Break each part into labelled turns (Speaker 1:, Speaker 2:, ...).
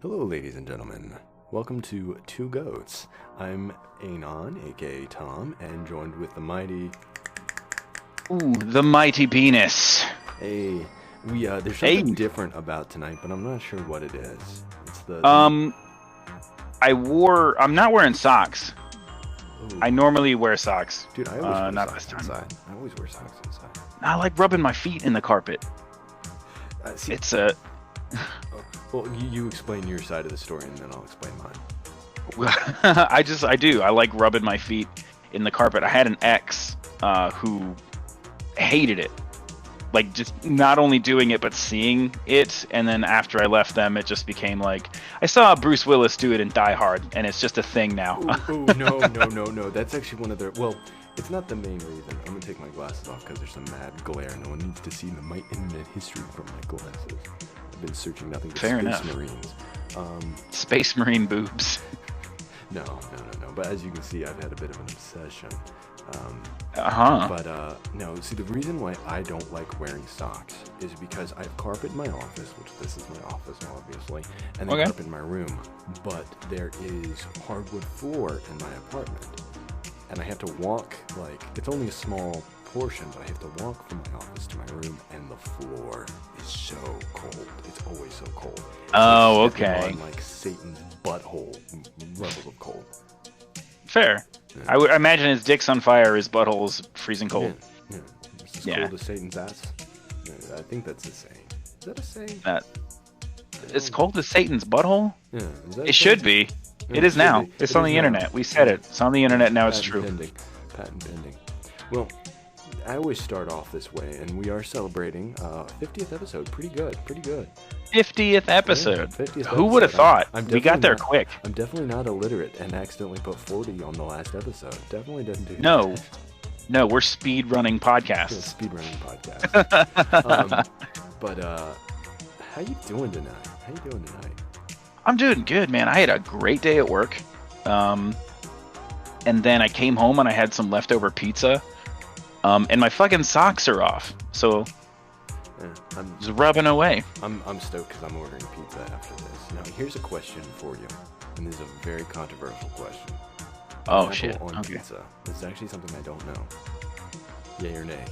Speaker 1: Hello, ladies and gentlemen. Welcome to Two Goats. I'm Anon, aka Tom, and joined with the mighty...
Speaker 2: Ooh, the mighty penis.
Speaker 1: Hey, there's something different about tonight, but I'm not sure what it is. It's the...
Speaker 2: I'm not wearing socks. Ooh. I normally wear socks.
Speaker 1: Dude, I always wear socks inside. I always wear socks inside. I
Speaker 2: like rubbing my feet in the carpet. It's a...
Speaker 1: Well, you explain your side of the story, and then I'll explain mine.
Speaker 2: I do. I like rubbing my feet in the carpet. I had an ex who hated it. Like, just not only doing it, but seeing it. And then after I left them, it just became like... I saw Bruce Willis do it in Die Hard, and it's just a thing now.
Speaker 1: No. That's actually one of their... Well, it's not the main reason. I'm going to take my glasses off because there's some mad glare. No one needs to see my internet history from my glasses. I've been searching nothing but Space Marines.
Speaker 2: Space Marine boobs.
Speaker 1: No. But as you can see, I've had a bit of an obsession. No, see, the reason why I don't like wearing socks is because I have carpet in my office, which this is my office, obviously, and then carpet in my room. But there is hardwood floor in my apartment. And I have to walk, like, it's only a small portion, but I have to walk from my office to my room, and the floor is so cold. It's always so cold.
Speaker 2: Oh, okay.
Speaker 1: On, like, Satan's butthole levels of cold.
Speaker 2: Fair. Yeah. I imagine his dick's on fire, his butthole's freezing cold.
Speaker 1: Yeah. It's as cold as Satan's ass. I think that's a saying. Is that a saying?
Speaker 2: It's cold as Satan's butthole?
Speaker 1: Yeah.
Speaker 2: It should be. Yeah, it is now. It's on the internet. We said it. It's on the internet now. It's true.
Speaker 1: Patent pending. Well, I always start off this way, and we are celebrating 50th episode. Pretty good.
Speaker 2: 50th episode.
Speaker 1: Yeah, 50th
Speaker 2: Who would have thought? We got there quick.
Speaker 1: I'm definitely not illiterate and accidentally put 40 on the last episode. Definitely doesn't do
Speaker 2: that. No, we're speed running podcasts.
Speaker 1: Yeah, speed running podcasts. But how you doing tonight?
Speaker 2: I'm doing good, man. I had a great day at work. And then I came home and I had some leftover pizza. And my fucking socks are off. So I'm just rubbing away.
Speaker 1: I'm stoked because I'm ordering pizza after this. Now, here's a question for you. And this is a very controversial question.
Speaker 2: Oh, shit.
Speaker 1: On pizza. This is actually something I don't know. Yay or nay?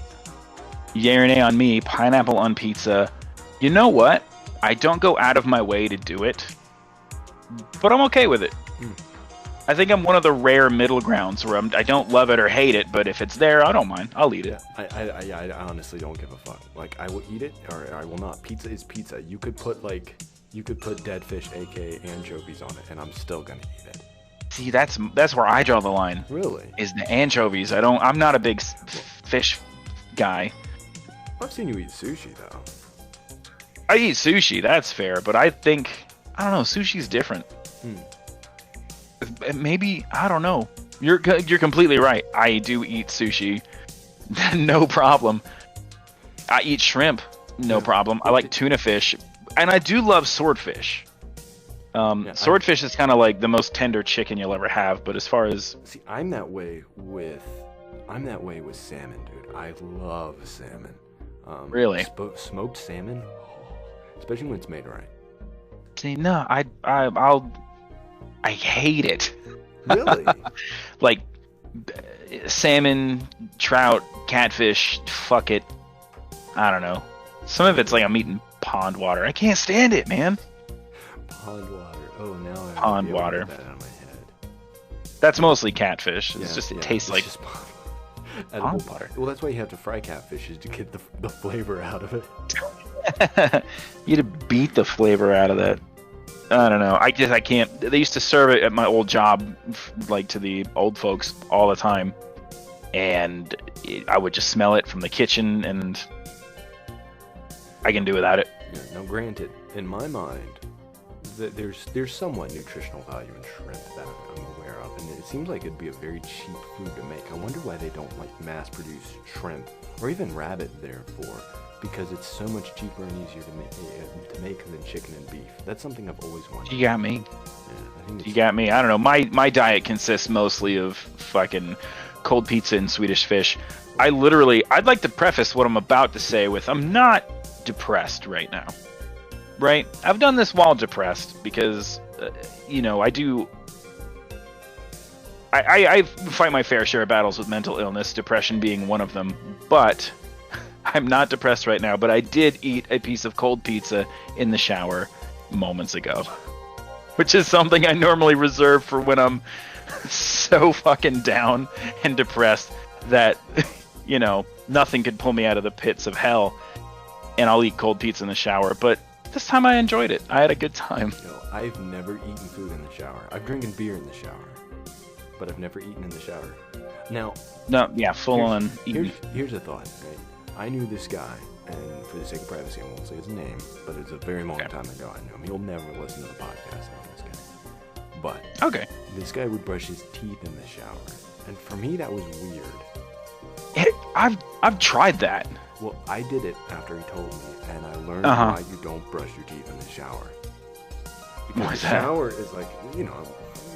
Speaker 2: Yay or nay on me. Pineapple on pizza. You know what? I don't go out of my way to do it. But I'm okay with it. I think I'm one of the rare middle grounds where I don't love it or hate it, but if it's there, I don't mind. I'll eat it.
Speaker 1: I honestly don't give a fuck. Like, I will eat it or I will not. Pizza is pizza. You could put dead fish, aka anchovies, on it, and I'm still gonna eat it.
Speaker 2: See, that's where I draw the line.
Speaker 1: Really?
Speaker 2: Is the anchovies. I'm not a big fish guy.
Speaker 1: I've seen you eat sushi though.
Speaker 2: I eat sushi, that's fair, but I don't know, sushi's different. Maybe, I don't know. You're completely right. I do eat sushi. No problem. I eat shrimp. No problem. I like tuna fish. And I do love swordfish. Swordfish is kind of like the most tender chicken you'll ever have, but as far as...
Speaker 1: See, I'm that way with salmon, dude. I love salmon.
Speaker 2: Really?
Speaker 1: Smoked salmon? Especially when it's made right.
Speaker 2: See, no, I hate it.
Speaker 1: Really?
Speaker 2: Like salmon, trout, catfish, fuck it. I don't know. Some of it's like I'm eating pond water. I can't stand it, man.
Speaker 1: Pond water. Oh, now I
Speaker 2: pond water.
Speaker 1: Get that out of my head.
Speaker 2: That's mostly catfish. It tastes like
Speaker 1: pond water. Well, that's why you have to fry catfish, is to get the flavor out of it.
Speaker 2: You had to beat the flavor out of that. I don't know. I can't. They used to serve it at my old job, like to the old folks all the time, and I would just smell it from the kitchen, and I can do without it.
Speaker 1: Yeah, now, granted, in my mind, there's somewhat nutritional value in shrimp that I'm aware of, and it seems like it'd be a very cheap food to make. I wonder why they don't like mass-produce shrimp or even rabbit, therefore. Because it's so much cheaper and easier to make than chicken and beef. That's something I've always wanted.
Speaker 2: You got me.
Speaker 1: Yeah,
Speaker 2: you got me. I don't know. My diet consists mostly of fucking cold pizza and Swedish fish. I'd like to preface what I'm about to say with I'm not depressed right now. right? I've done this while depressed because, I fight my fair share of battles with mental illness, depression being one of them, but I'm not depressed right now. But I did eat a piece of cold pizza in the shower moments ago, which is something I normally reserve for when I'm so fucking down and depressed that, nothing could pull me out of the pits of hell, and I'll eat cold pizza in the shower. But this time I enjoyed it. I had a good time.
Speaker 1: I've never eaten food in the shower. I've drinking beer in the shower, but I've never eaten in the shower. Now,
Speaker 2: full on eating.
Speaker 1: Here's a thought, right? I knew this guy, and for the sake of privacy, I won't say his name, but it's a very long time ago I knew him. He'll never listen to the podcast on this guy. But this guy would brush his teeth in the shower, and for me that was weird.
Speaker 2: I've tried that.
Speaker 1: Well, I did it after he told me, and I learned why you don't brush your teeth in the shower. Because the shower is like,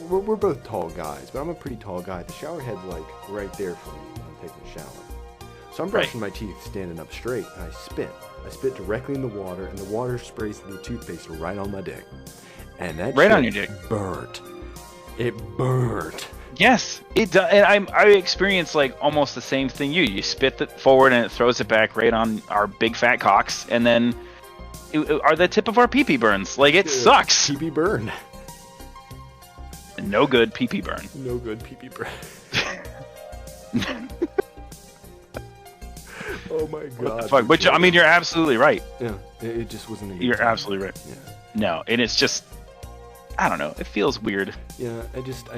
Speaker 1: we're both tall guys, but I'm a pretty tall guy. The shower head's like right there for me when I'm taking a shower. So I'm brushing my teeth standing up straight, and I spit. I spit directly in the water, and the water sprays the toothpaste right on my dick. And that
Speaker 2: right on your dick
Speaker 1: burnt. It burnt.
Speaker 2: Yes, it does. And I experienced like almost the same thing. You spit it forward, and it throws it back right on our big fat cocks, and then are the tip of our pee-pee burns. Like, it sucks.
Speaker 1: Pee-pee burn.
Speaker 2: No good pee-pee burn.
Speaker 1: No good pee-pee burn. Oh my god.
Speaker 2: What the fuck? But I mean, you're absolutely right.
Speaker 1: Yeah, it just wasn't a good
Speaker 2: You're
Speaker 1: time.
Speaker 2: absolutely right.
Speaker 1: Yeah.
Speaker 2: No, and it's just, I don't know. It feels weird.
Speaker 1: Yeah, I just,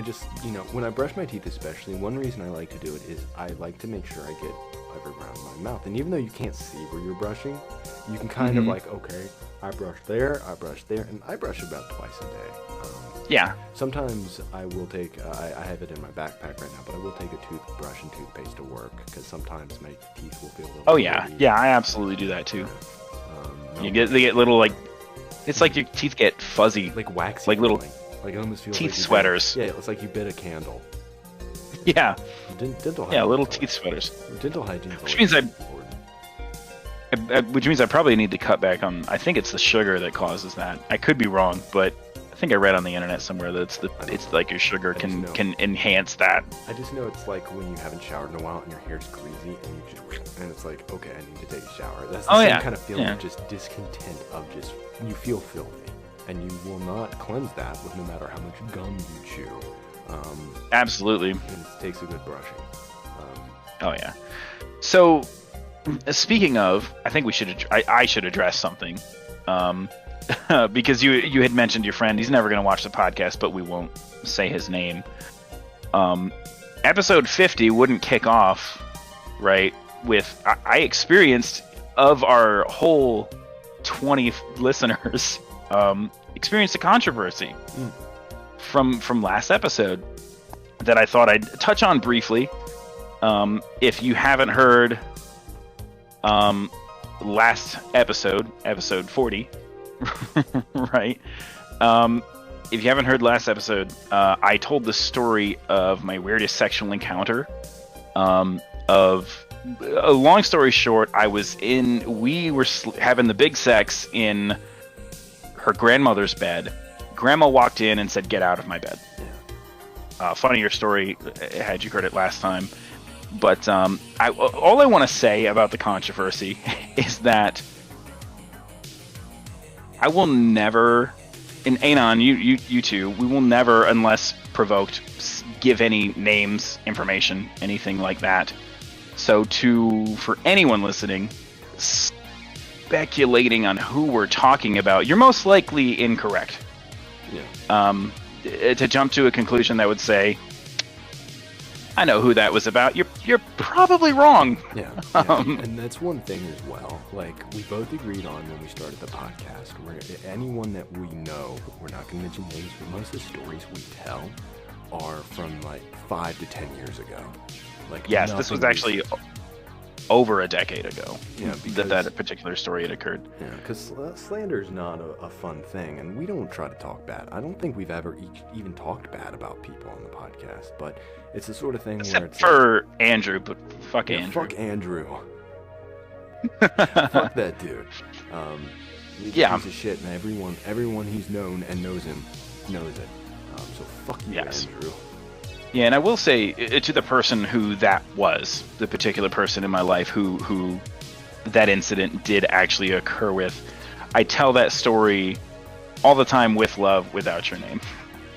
Speaker 1: when I brush my teeth especially, one reason I like to do it is I like to make sure I get everywhere around my mouth. And even though you can't see where you're brushing, you can kind of like, okay, I brush there, and I brush about twice a day.
Speaker 2: Yeah.
Speaker 1: Sometimes I will take, I have it in my backpack right now, but I will take a toothbrush and toothpaste to work, because sometimes my teeth will feel a little
Speaker 2: dirty. Yeah, I absolutely do that too. They get little, like, it's like your teeth get fuzzy.
Speaker 1: Like waxy.
Speaker 2: Like little
Speaker 1: like it almost feels
Speaker 2: teeth
Speaker 1: like
Speaker 2: sweaters.
Speaker 1: It's like you bit a candle.
Speaker 2: Yeah.
Speaker 1: Dental hygiene.
Speaker 2: Yeah, little teeth sweaters.
Speaker 1: Dental hygiene.
Speaker 2: Which means I probably need to cut back on, I think it's the sugar that causes that. I could be wrong, but I think I read on the internet somewhere that it's like your sugar can enhance that.
Speaker 1: I just know it's like when you haven't showered in a while and your hair's greasy and it's like, okay, I need to take a shower. That's the same kind of feeling of just discontent, of just, you feel filthy, and you will not cleanse that with no matter how much gum you chew.
Speaker 2: Absolutely.
Speaker 1: And it takes a good brushing.
Speaker 2: Oh yeah. So, speaking of, I think I should address something. Because you had mentioned your friend. He's never going to watch the podcast, but we won't say his name. Episode 50 wouldn't kick off, right, with I experienced, of our whole 20 listeners, experienced a controversy from last episode that I thought I'd touch on briefly. If you haven't heard last episode 40, right? If you haven't heard last episode, I told the story of my weirdest sexual encounter. Of a long story short, we were having the big sex in her grandmother's bed. Grandma walked in and said, "Get out of my bed." Funnier story, had you heard it last time. But all I want to say about the controversy is that I will never, and Anon, you two, we will never, unless provoked, give any names, information, anything like that. So for anyone listening, speculating on who we're talking about, you're most likely incorrect.
Speaker 1: Yeah.
Speaker 2: To jump to a conclusion that would say, I know who that was about, you're probably wrong.
Speaker 1: Yeah. And that's one thing as well. Like, we both agreed on when we started the podcast, where anyone that we know, we're not going to mention names, but most of the stories we tell are from like 5 to 10 years ago. Like,
Speaker 2: yes, this was actually over a decade ago.
Speaker 1: Yeah,
Speaker 2: that particular story had occurred.
Speaker 1: Yeah, because slander is not a fun thing, and we don't try to talk bad. I don't think we've ever even talked bad about people on the podcast, but it's the sort of thing where it's
Speaker 2: for Andrew, but fuck Andrew.
Speaker 1: Fuck Andrew. Fuck that dude. He's
Speaker 2: Yeah.
Speaker 1: a piece of shit, and everyone he's known and knows him knows it. So fuck you,
Speaker 2: Yes.
Speaker 1: Andrew.
Speaker 2: Yeah, and I will say to the person who that was, the particular person in my life who that incident did actually occur with, I tell that story all the time with love, without your name.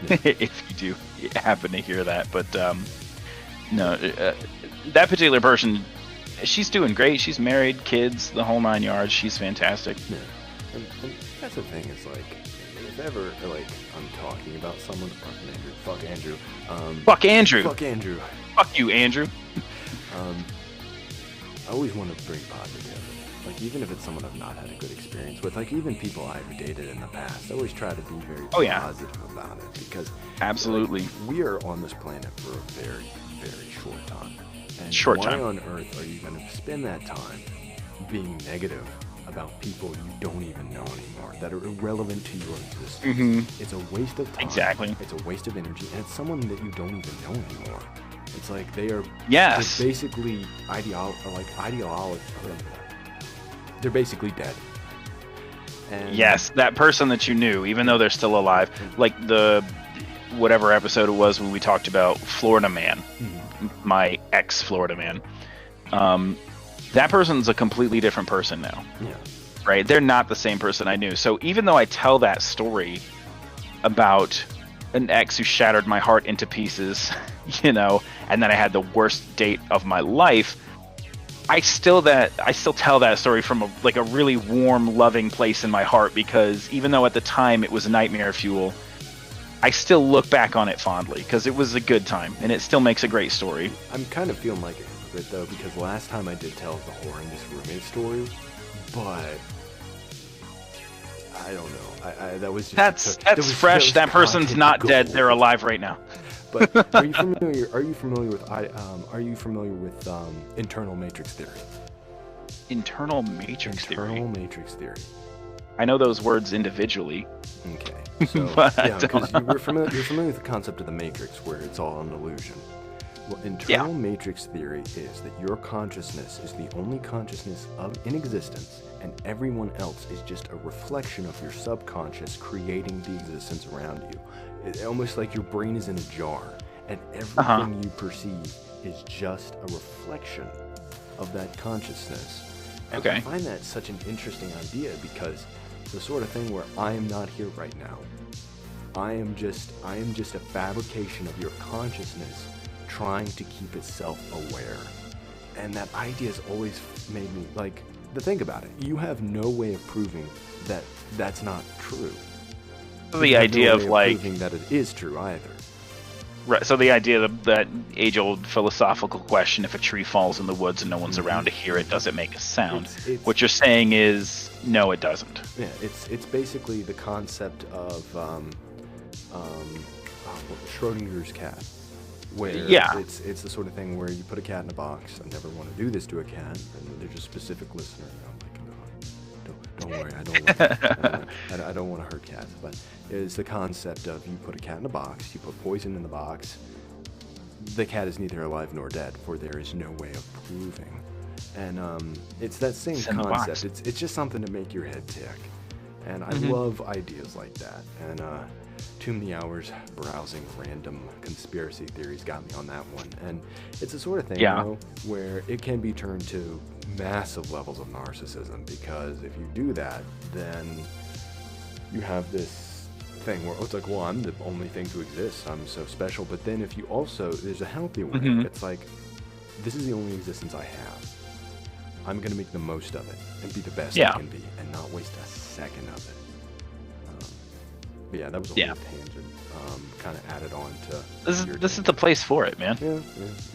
Speaker 1: Yeah.
Speaker 2: If you do happen to hear that. But no, that particular person, she's doing great. She's married, kids, the whole 9 yards. She's fantastic.
Speaker 1: Yeah. And that's the thing, is like, if ever, like, I'm talking about someone, fuck Andrew.
Speaker 2: Fuck Andrew.
Speaker 1: Fuck Andrew.
Speaker 2: Fuck you, Andrew.
Speaker 1: I always want to bring positivity. Like, even if it's someone I've not had a good experience with, like, even people I've dated in the past, I always try to be very positive about it, because
Speaker 2: absolutely,
Speaker 1: like, we are on this planet for a very, very short time. And why on earth are you going to spend that time being negative about people you don't even know anymore, that are irrelevant to your existence? It's a waste of time.
Speaker 2: Exactly.
Speaker 1: It's a waste of energy, and it's someone that you don't even know anymore. It's like they are they're basically they're basically dead. And
Speaker 2: yes, that person that you knew, even though they're still alive, like the whatever episode it was when we talked about Florida Man, my ex-Florida Man. That person's a completely different person now.
Speaker 1: Yeah.
Speaker 2: Right? They're not the same person I knew. So even though I tell that story about an ex who shattered my heart into pieces, and then I had the worst date of my life, I still tell that story from a really warm, loving place in my heart, because even though at the time it was nightmare fuel, I still look back on it fondly, because it was a good time, and it still makes a great story.
Speaker 1: I'm kind of feeling like a hypocrite, though, because last time I did tell the horrendous roommate story, but I don't know. That was just
Speaker 2: that's fresh. That person's not dead. They're alive right now.
Speaker 1: But are you familiar with internal matrix theory?
Speaker 2: Internal matrix theory.
Speaker 1: Internal matrix theory.
Speaker 2: I know those words individually.
Speaker 1: Okay. So because you're familiar with the concept of the matrix, where it's all an illusion. Well, internal matrix theory is that your consciousness is the only consciousness in existence, and everyone else is just a reflection of your subconscious creating the existence around you. It's almost like your brain is in a jar, and everything you perceive is just a reflection of that consciousness. And I find that such an interesting idea, because the sort of thing where I am not here right now. I am just a fabrication of your consciousness trying to keep itself aware. And that idea has always made me, like, to think about it. You have no way of proving that that's not true.
Speaker 2: The idea of
Speaker 1: proving that it is true either.
Speaker 2: Right. So the idea that age-old philosophical question: if a tree falls in the woods and no one's around to hear it, does it make a sound? What you're saying is, no, it doesn't.
Speaker 1: Yeah. It's basically the concept of Schrodinger's cat, where it's the sort of thing where you put a cat in a box. I never want to do this to a cat, and there's a specific listener. I'm like, no, don't worry, I don't want to hurt cats. But it's the concept of, you put a cat in a box, you put poison in the box. The cat is neither alive nor dead, for there is no way of proving. And it's that same concept. It's just something to make your head tick. And I love ideas like that. And too many hours browsing random conspiracy theories got me on that one. And it's the sort of thing, where it can be turned to massive levels of narcissism, because if you do that, then you have this thing where it's like, well, I'm the only thing to exist, I'm so special. But then if you also, there's a healthy way. It's like, this is the only existence I have. I'm going to make the most of it and be the best I can be, and not waste a second of it. But yeah, that was a whole tangent, kind of added on to...
Speaker 2: This is the place for it, man.
Speaker 1: Yeah.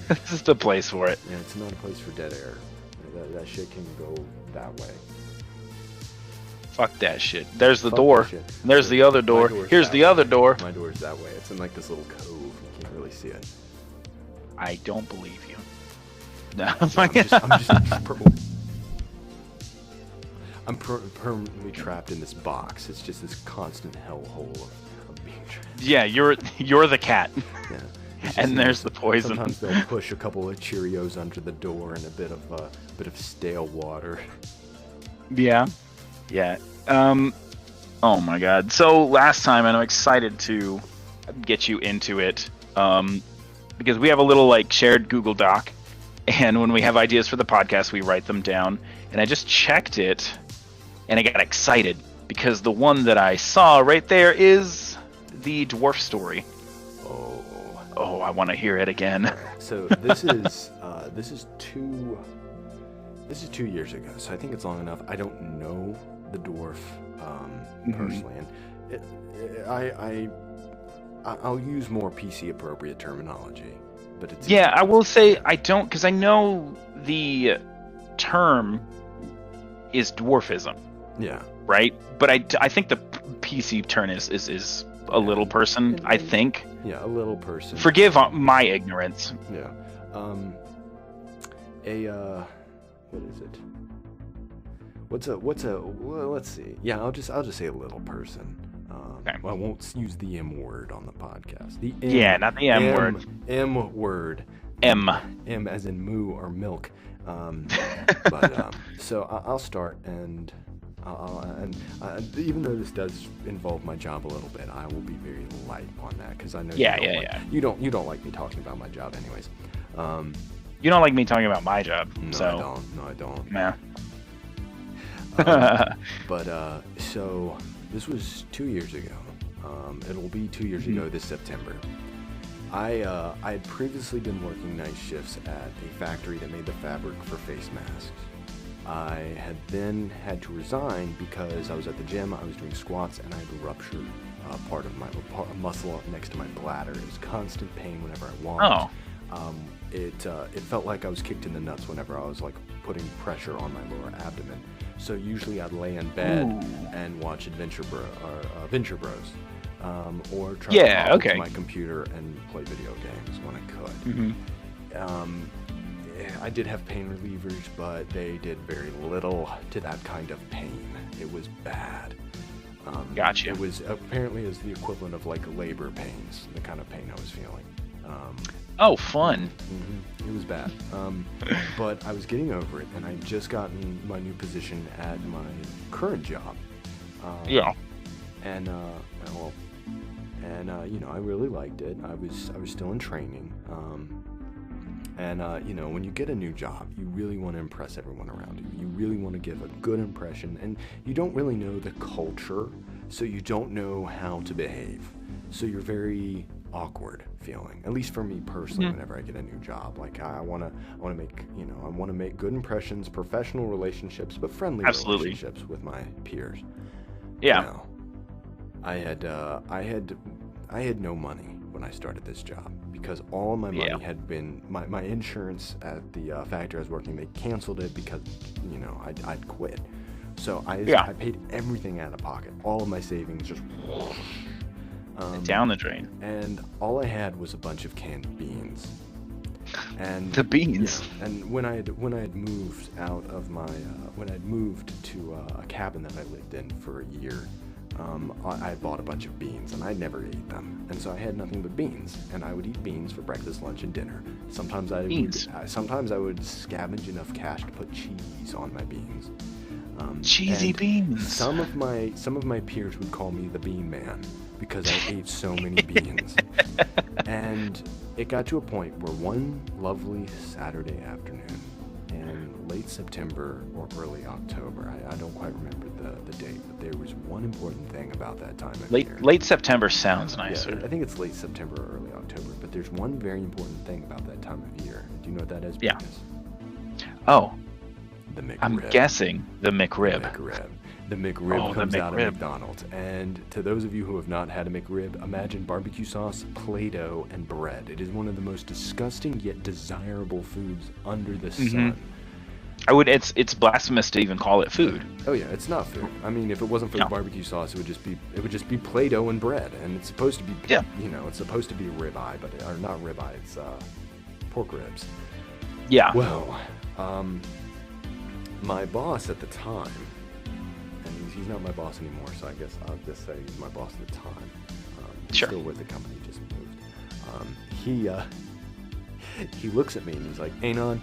Speaker 2: This is the place for it.
Speaker 1: Yeah, it's not a place for dead air. That shit can go that way.
Speaker 2: Fuck that shit. There's the door. There's the other door. Here's the other door.
Speaker 1: My door's that way. It's in like this little cove. You can't really see it.
Speaker 2: I don't believe you. No,
Speaker 1: I'm permanently trapped in this box. It's just this constant hellhole of being trapped.
Speaker 2: Yeah, you're the cat.
Speaker 1: Yeah.
Speaker 2: And there's the poison.
Speaker 1: Sometimes they'll push a couple of Cheerios under the door and a bit of stale water.
Speaker 2: Yeah. Yeah. Oh my God. So last time, and I'm excited to get you into it, because we have a little like shared Google Doc, and when we have ideas for the podcast, we write them down. And I just checked it, and I got excited because the one that I saw right there is the dwarf story. Oh, I want to hear it again.
Speaker 1: So this is this is 2 years ago. So I think it's long enough. I don't know the dwarf personally, and I'll use more PC appropriate terminology. But it's
Speaker 2: I will say I don't, because I know the term is dwarfism.
Speaker 1: Yeah.
Speaker 2: Right? But I think the PC term is a little person, I think.
Speaker 1: Yeah, a little person.
Speaker 2: Forgive my ignorance.
Speaker 1: Yeah. What is it? Well, let's see. Yeah, I'll just say a little person.
Speaker 2: Okay.
Speaker 1: Well, I won't use the M word on the podcast. The
Speaker 2: not the M word.
Speaker 1: M word.
Speaker 2: M
Speaker 1: as in moo or milk. So I'll start, and even though this does involve my job a little bit, I will be very light on that because I know you don't like me talking about my job anyways.
Speaker 2: You don't like me talking about my job.
Speaker 1: No, I don't.
Speaker 2: Nah.
Speaker 1: So this was 2 years ago. It'll be 2 years ago this September. I had previously been working night shifts at a factory that made the fabric for face masks. I had then had to resign because I was at the gym, I was doing squats, and I had ruptured part of my muscle next to my bladder. It was constant pain whenever I walked. It felt like I was kicked in the nuts whenever I was like putting pressure on my lower abdomen. So usually I'd lay in bed and watch Venture Bros. Or try to talk to my computer and play video games when I could. I did have pain relievers, but they did very little to that kind of pain. It was bad.
Speaker 2: Gotcha.
Speaker 1: It was apparently is the equivalent of like labor pains, the kind of pain I was feeling.
Speaker 2: Fun.
Speaker 1: It was bad. But I was getting over it, and I'd just gotten my new position at my current job. I really liked it. I was still in training. When you get a new job, you really want to impress everyone around you. You really want to give a good impression, and you don't really know the culture, so you don't know how to behave. So you're very awkward feeling, at least for me personally. Whenever I get a new job, like I want to make good impressions, professional relationships, but friendly relationships with my peers. I had no money when I started this job because all of my money had been my insurance at the factory I was working. They canceled it because I'd quit. So I paid everything out of pocket. All of my savings just
Speaker 2: down the drain.
Speaker 1: And all I had was a bunch of canned beans. And
Speaker 2: the beans.
Speaker 1: Yeah, and when I had moved out of my when I'd moved to a cabin that I lived in for a year. I bought a bunch of beans, and I never ate them, and so I had nothing but beans. And I would eat beans for breakfast, lunch, and dinner. Sometimes I would scavenge enough cash to put cheese on my beans.
Speaker 2: Cheesy beans.
Speaker 1: Some of my peers would call me the Bean Man because I ate so many beans. And it got to a point where one lovely Saturday afternoon in late September or early October, I don't quite remember the date, but there was one important thing about that time of year.
Speaker 2: Late September sounds nicer.
Speaker 1: Yeah, I think it's late September or early October, but there's one very important thing about that time of year. Do you know what that is?
Speaker 2: Yeah. Oh.
Speaker 1: The McRib.
Speaker 2: I'm guessing the McRib.
Speaker 1: The McRib comes out of McDonald's. And to those of you who have not had a McRib, imagine barbecue sauce, Play-Doh, and bread. It is one of the most disgusting yet desirable foods under the sun.
Speaker 2: It's blasphemous to even call it food.
Speaker 1: Oh yeah, it's not food. I mean, if it wasn't for the barbecue sauce, it would just be Play-Doh and bread, and it's supposed to be it's supposed to be ribeye, or not ribeye, it's pork ribs.
Speaker 2: Yeah.
Speaker 1: Well, my boss at the time, and he's not my boss anymore, so I guess I'll just say he's my boss at the time. He's still with the company, just moved. He looks at me and he's like, "Anon,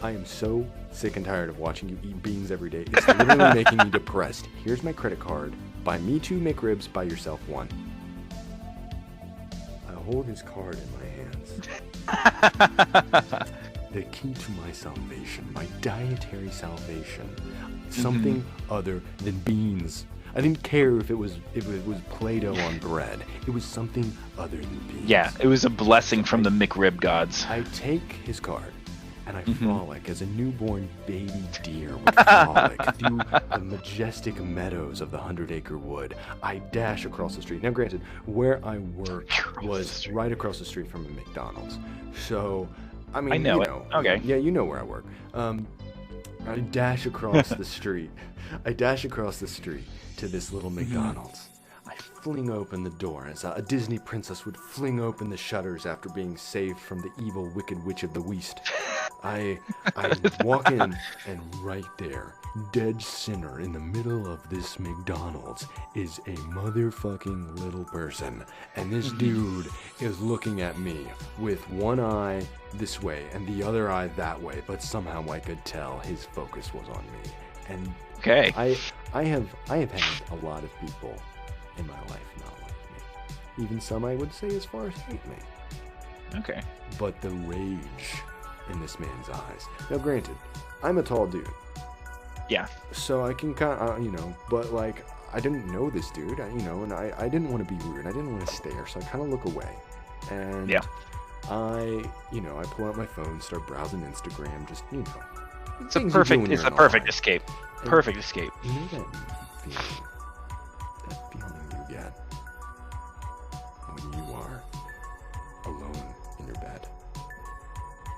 Speaker 1: I am so sick and tired of watching you eat beans every day. It's literally making me depressed. Here's my credit card. Buy me 2 McRibs, buy yourself 1. I hold his card in my hands. The key to my salvation, my dietary salvation, something other than beans. I didn't care if it was Play-Doh on bread. It was something other than beans.
Speaker 2: Yeah, it was a blessing from the McRib gods.
Speaker 1: I take his card, and I frolic as a newborn baby deer would frolic through the majestic meadows of the 100-acre wood. I dash across the street. Now, granted, where I work was right across the street from a McDonald's. So, I mean,
Speaker 2: I know it. Okay.
Speaker 1: Yeah, you know where I work. I dash across the street. I dash across the street to this little McDonald's. I fling open the door as a Disney princess would fling open the shutters after being saved from the evil wicked witch of the West. I walk in, and right there, dead center in the middle of this McDonald's, is a motherfucking little person. And this dude is looking at me with one eye this way and the other eye that way, but somehow I could tell his focus was on me. And
Speaker 2: Okay.
Speaker 1: I have had a lot of people in my life not like me. Even some I would say as far as hate me.
Speaker 2: Okay.
Speaker 1: But the rage in this man's eyes. Now granted, I'm a tall dude.
Speaker 2: Yeah.
Speaker 1: So I can kind of, but like, I didn't know this dude, and I didn't want to be rude. I didn't want to stare, so I kind of look away. And
Speaker 2: Yeah.
Speaker 1: I pull out my phone, start browsing Instagram, just,
Speaker 2: It's a perfect escape. Perfect escape.
Speaker 1: You know that feeling you get when you are alone in your bed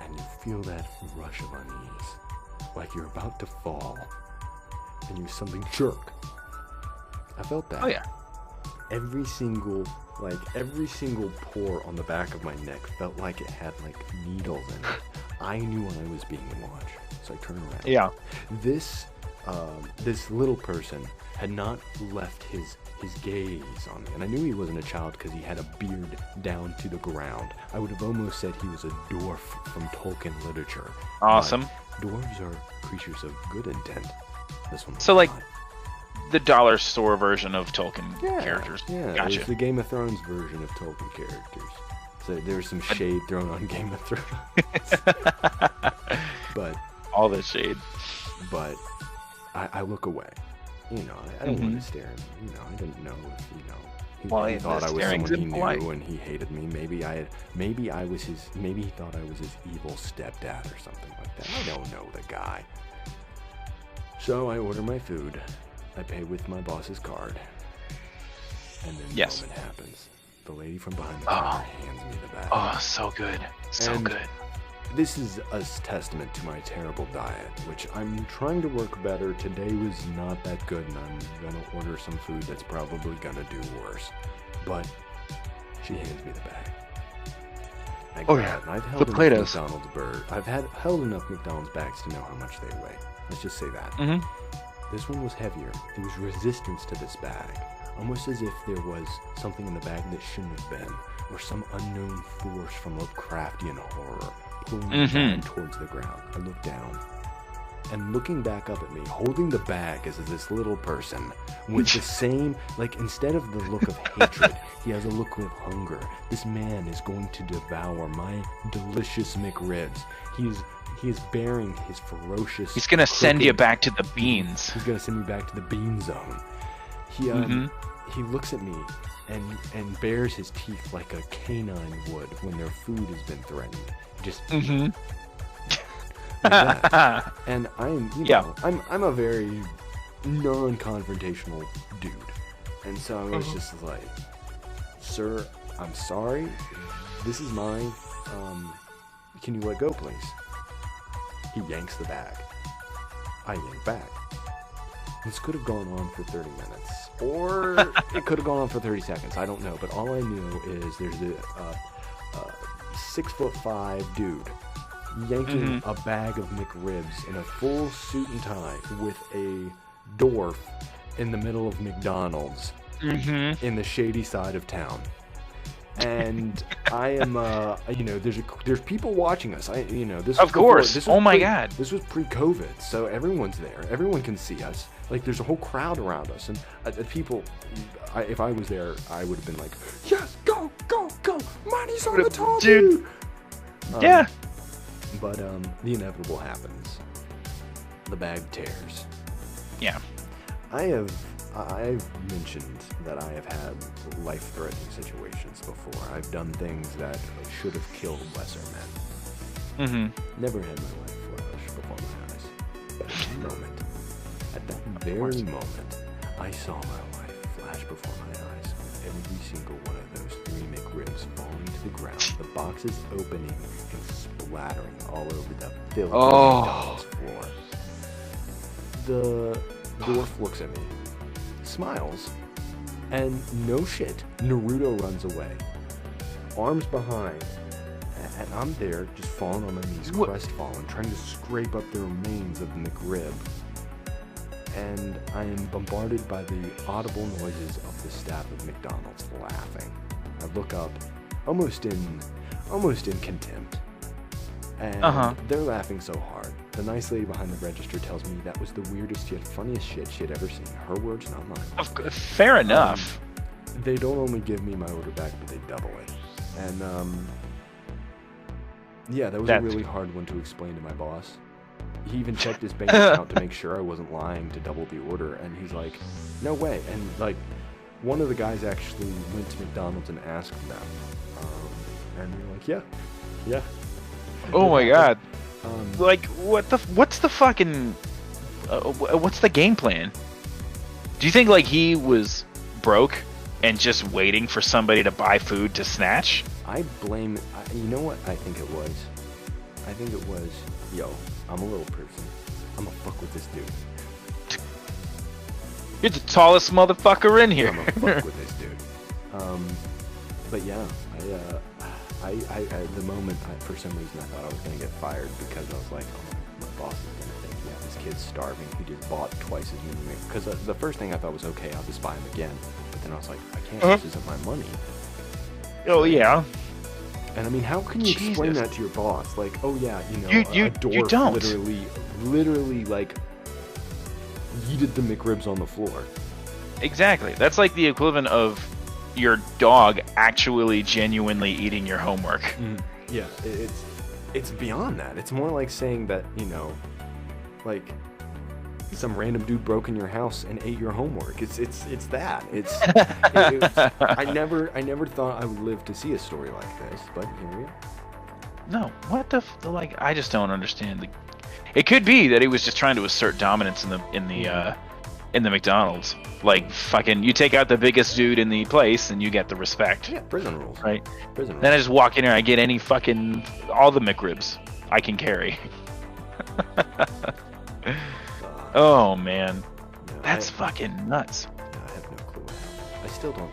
Speaker 1: and you feel that rush of unease, like you're about to fall and you something jerk. I felt that.
Speaker 2: Oh yeah.
Speaker 1: Every single pore on the back of my neck felt like it had like needles in it. I knew I was being watched, so I turned around.
Speaker 2: Yeah.
Speaker 1: This little person had not left his gaze on me, and I knew he wasn't a child because he had a beard down to the ground. I would have almost said he was a dwarf from Tolkien literature.
Speaker 2: Awesome.
Speaker 1: But dwarves are creatures of good intent. This one.
Speaker 2: So like the dollar store version of Tolkien characters.
Speaker 1: Yeah,
Speaker 2: Gotcha.
Speaker 1: It's the Game of Thrones version of Tolkien characters. So there's some shade thrown on Game of Thrones. But
Speaker 2: all the shade.
Speaker 1: But I look away. I don't want to stare at him. I didn't know if he thought I was someone he knew and he hated me. Maybe he thought I was his evil stepdad or something like that. I don't know the guy. So I order my food. I pay with my boss's card. And then the moment happens. The lady from behind the counter hands me the bag.
Speaker 2: Oh, so good. So good.
Speaker 1: This is a testament to my terrible diet, which I'm trying to work better. Today was not that good, and I'm gonna order some food that's probably gonna do worse. But she hands me the bag. I grab it, and I've held held enough McDonald's bags to know how much they weigh. Let's just say that. This one was heavier. There was resistance to this bag, almost as if there was something in the bag that shouldn't have been, or some unknown force from Lovecraftian horror pulling the bag towards the ground. I look down, and looking back up at me, holding the bag is this little person with the same, instead of the look of hatred, he has a look of hunger. This man is going to devour my delicious McRibs. He is bearing his ferocious...
Speaker 2: He's going to send you back to the beans.
Speaker 1: He's going to send me back to the bean zone. He looks at me and bares his teeth like a canine would when their food has been threatened. Just like that. And I'm a very non-confrontational dude, and so I was just like, "Sir, I'm sorry. This is mine. Can you let go, please?" He yanks the bag. I yank back. This could have gone on for 30 minutes, or it could have gone on for 30 seconds. I don't know, but all I know is there's a 6'5" dude yanking a bag of McRibs in a full suit and tie with a dwarf in the middle of McDonald's in the shady side of town. And I am, there's people watching us. This.
Speaker 2: Of course. Oh my God.
Speaker 1: This was pre-COVID, so everyone's there. Everyone can see us. Like, there's a whole crowd around us, and people. If I was there, I would have been like, "Yes, go, go, go! Money's on the top, dude."
Speaker 2: Yeah.
Speaker 1: But the inevitable happens. The bag tears.
Speaker 2: Yeah.
Speaker 1: I've mentioned that I have had life-threatening situations before. I've done things that should have killed lesser men.
Speaker 2: Mm-hmm.
Speaker 1: Never had my life flash before my eyes. But at that very moment, I saw my life flash before my eyes. Every single one of those 3 McRibs falling to the ground. The boxes opening and splattering all over the filthy McDonald's floor. The dwarf looks at me, smiles, and no shit, Naruto runs away. Arms behind, and I'm there just falling on my knees, crestfallen, trying to scrape up the remains of the McRib. And I am bombarded by the audible noises of the staff of McDonald's laughing. I look up, almost in contempt. And they're laughing so hard. The nice lady behind the register tells me that was the weirdest yet funniest shit she had ever seen. Her words, not mine.
Speaker 2: Fair enough.
Speaker 1: They don't only give me my order back, but they double it. And, yeah, that was a really hard one to explain to my boss. He even checked his bank account to make sure I wasn't lying to double the order, and he's like, no way. And, like, one of the guys actually went to McDonald's and asked them. And they're like, yeah.
Speaker 2: Oh my God. Like, what's the fucking, what's the game plan? Do you think, like, he was broke and just waiting for somebody to buy food to snatch?
Speaker 1: I blame, you know what I think it was? Yo, I'm a little person. I'm gonna fuck with this dude.
Speaker 2: You're the tallest motherfucker in here.
Speaker 1: I'm gonna fuck with this dude. But yeah, at the moment, for some reason, I thought I was gonna get fired because I was like, oh, my boss is gonna think, yeah, this kid's starving. He just bought twice as many. Because the first thing I thought was, okay, I'll just buy him again. But then I was like, I can't. This isn't my money.
Speaker 2: Oh yeah.
Speaker 1: And I mean, how can you explain that to your boss? Like, oh yeah,
Speaker 2: you don't.
Speaker 1: literally, like, yeeted the McRibs on the floor.
Speaker 2: Exactly. That's like the equivalent of your dog actually genuinely eating your homework.
Speaker 1: Yeah, it's beyond that. It's more like saying that, like, some random dude broke in your house and ate your homework. It's that. I never thought I would live to see a story like this, but here we are.
Speaker 2: No, what the like? I just don't understand. It could be that he was just trying to assert dominance in the McDonald's. Like, fucking, you take out the biggest dude in the place and you get the respect.
Speaker 1: Yeah, prison rules.
Speaker 2: Right?
Speaker 1: Prison rules.
Speaker 2: Then I just walk in here and I get all the McRibs I can carry. Oh, man.
Speaker 1: No,
Speaker 2: that's fucking nuts.
Speaker 1: I have no clue what happened. I still don't.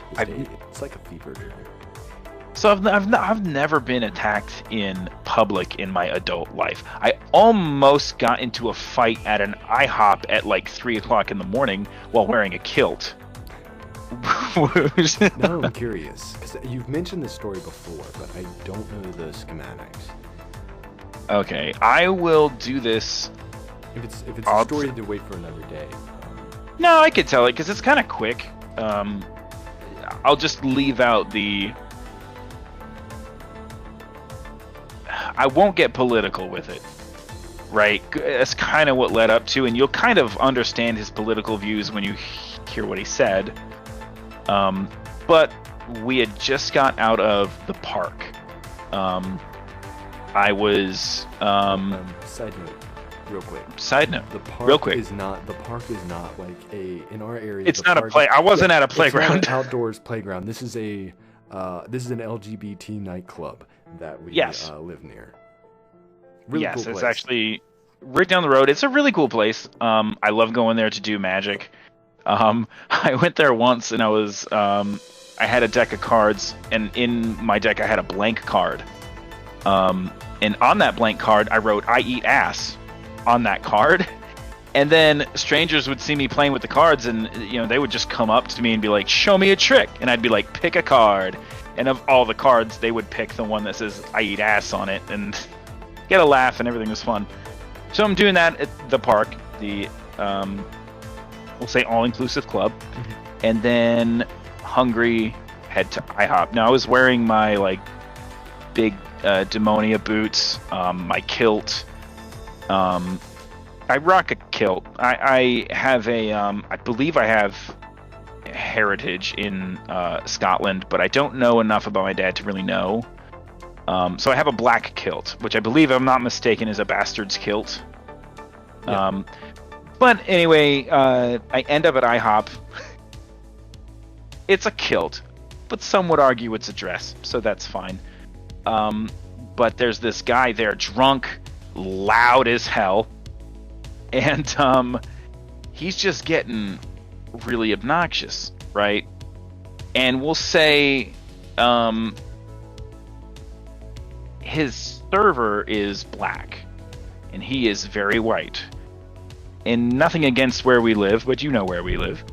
Speaker 1: It's like a fever dream.
Speaker 2: So I've never been attacked in public in my adult life. I almost got into a fight at an IHOP at like 3 o'clock in the morning while wearing a kilt.
Speaker 1: Now I'm curious, because you've mentioned this story before, but I don't know the schematics.
Speaker 2: Okay, I will do this.
Speaker 1: If it's a story to wait for another day.
Speaker 2: No, I could tell it because it's kind of quick. I'll just leave out the. I won't get political with it, right? That's kind of what led up to, and you'll kind of understand his political views when you hear what he said. But we had just got out of the park. I was.
Speaker 1: Side note. Real quick.
Speaker 2: Side note.
Speaker 1: The park
Speaker 2: real quick.
Speaker 1: is not like in our area.
Speaker 2: It's not a play. I wasn't at a playground.
Speaker 1: It's not an outdoors playground. This is an LGBT nightclub that we live near. Really cool place.
Speaker 2: It's actually right down the road. It's a really cool place. I love going there to do magic. I went there once and I had a deck of cards, and in my deck I had a blank card. And on that blank card I wrote "I eat ass" on that card, and then strangers would see me playing with the cards, and they would just come up to me and be like, "Show me a trick," and I'd be like, "Pick a card," And of all the cards, they would pick the one that says "I eat ass" on it, and get a laugh, and everything was fun. So I'm doing that at the park, the we'll say all-inclusive club, and then hungry, head to IHOP. Now I was wearing my like big Demonia boots, my kilt. I rock a kilt. I have a I believe I have heritage in Scotland, but I don't know enough about my dad to really know. So I have a black kilt, which I believe, if I'm not mistaken, is a bastard's kilt. Yeah. But anyway, I end up at IHOP. It's a kilt, but some would argue it's a dress, so that's fine. But there's this guy there, drunk, loud as hell, and he's just getting really obnoxious, right? And we'll say his server is black, and he is very white. And nothing against where we live, but you know where we live.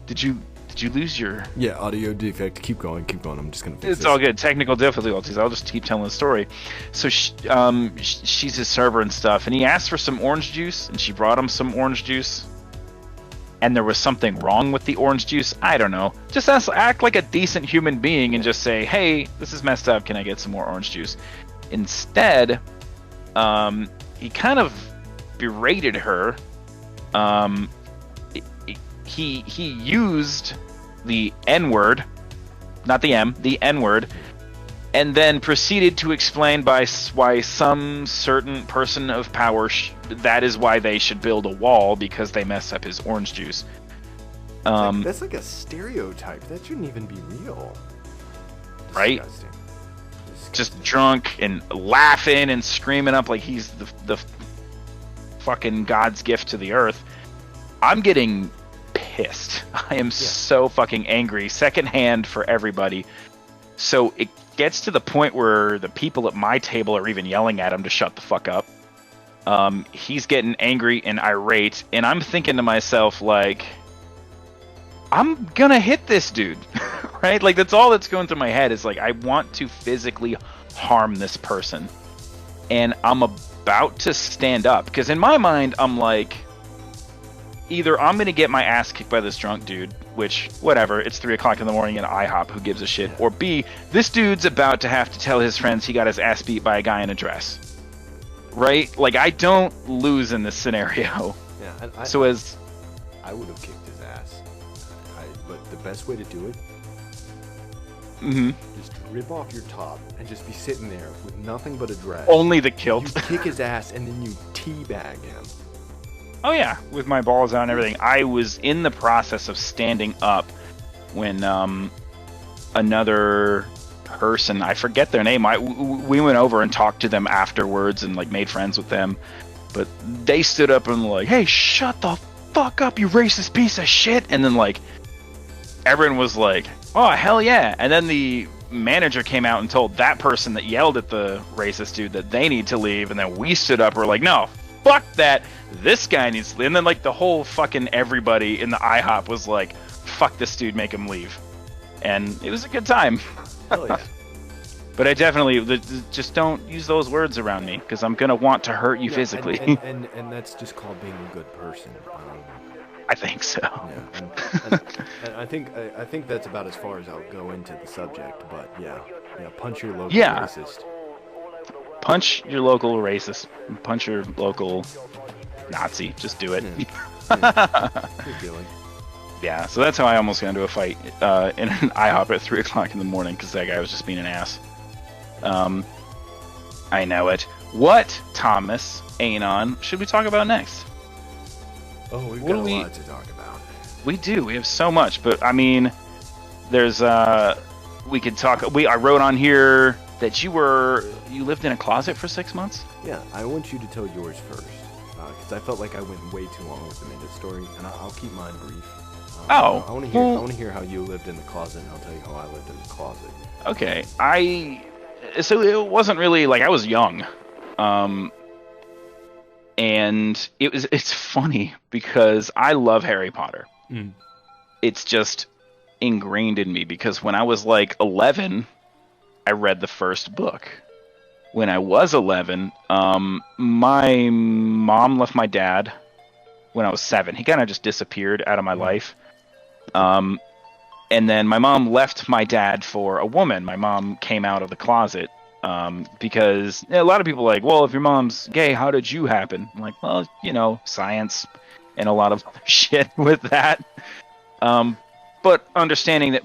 Speaker 2: Did you lose your...
Speaker 1: Yeah, audio defect. Keep going. I'm just going to fix
Speaker 2: It's all good. Technical difficulties. I'll just keep telling the story. So she's his server and stuff, and he asked for some orange juice, and she brought him some orange juice. And there was something wrong with the orange juice. I don't know. Just act like a decent human being and just say, hey, this is messed up. Can I get some more orange juice? Instead, he kind of berated her. He used the N-word, not the M, the N-word, and then proceeded to explain why some certain person of power, that is why they should build a wall, because they messed up his orange juice.
Speaker 1: That's like a stereotype. That shouldn't even be real.
Speaker 2: Right?
Speaker 1: Disgusting.
Speaker 2: Just drunk and laughing and screaming up like he's the fucking God's gift to the earth. I'm getting pissed. I am so fucking angry, secondhand for everybody. So it gets to the point where the people at my table are even yelling at him to shut the fuck up. He's getting angry and irate, and I'm thinking to myself, like, I'm gonna hit this dude, right? Like, that's all that's going through my head is, like, I want to physically harm this person. And I'm about to stand up, because in my mind, I'm like, either I'm gonna get my ass kicked by this drunk dude, which, whatever, it's 3 o'clock in the morning in IHOP, who gives a shit, or B, this dude's about to have to tell his friends he got his ass beat by a guy in a dress. Right? Like, I don't lose in this scenario.
Speaker 1: Yeah, and I would have kicked his ass. But the best way to do it is to rip off your top and just be sitting there with nothing but a dress.
Speaker 2: Only the kilt.
Speaker 1: You kick his ass and then you teabag him.
Speaker 2: Oh yeah, with my balls out and everything. I was in the process of standing up when another person, I forget their name, we went over and talked to them afterwards and like made friends with them, but they stood up and like, hey, shut the fuck up, you racist piece of shit. And then like everyone was like, oh hell yeah. And then the manager came out and told that person that yelled at the racist dude that they need to leave, and then we stood up, we're like, no, fuck that, this guy needs to leave. And then like the whole fucking everybody in the IHOP was like, fuck this dude, make him leave. And it was a good time.
Speaker 1: Hell yeah.
Speaker 2: But I definitely just don't use those words around me, because I'm gonna want to hurt you physically.
Speaker 1: And that's just called being a good person.
Speaker 2: I think so.
Speaker 1: Yeah, and I think that's about as far as I'll go into the subject. But yeah, punch your local racist.
Speaker 2: Punch your local racist. Punch your local Nazi. Just do it.
Speaker 1: Good feeling.
Speaker 2: Yeah, so that's how I almost got into a fight in an IHOP at 3 o'clock in the morning, because that guy was just being an ass. I know it. What, Thomas, Anon, should we talk about next?
Speaker 1: Oh, we've got a lot to talk about.
Speaker 2: We do. We have so much. But, I mean, there's, we could talk. I wrote on here that you lived in a closet for 6 months?
Speaker 1: Yeah, I want you to tell yours first, because I felt like I went way too long with the Minda story, and I'll keep mine brief. I want to hear how you lived in the closet, and I'll tell you how I lived in the closet.
Speaker 2: Okay, so it wasn't really like I was young, and it's funny because I love Harry Potter. It's just ingrained in me because when I was like 11, I read the first book. When I was 11, my mom left my dad when I was 7. He kind of just disappeared out of my life. And then my mom left my dad for a woman. My mom came out of the closet because a lot of people are like, well, if your mom's gay, how did you happen? I'm like, well, you know, science and a lot of shit with that. But understanding that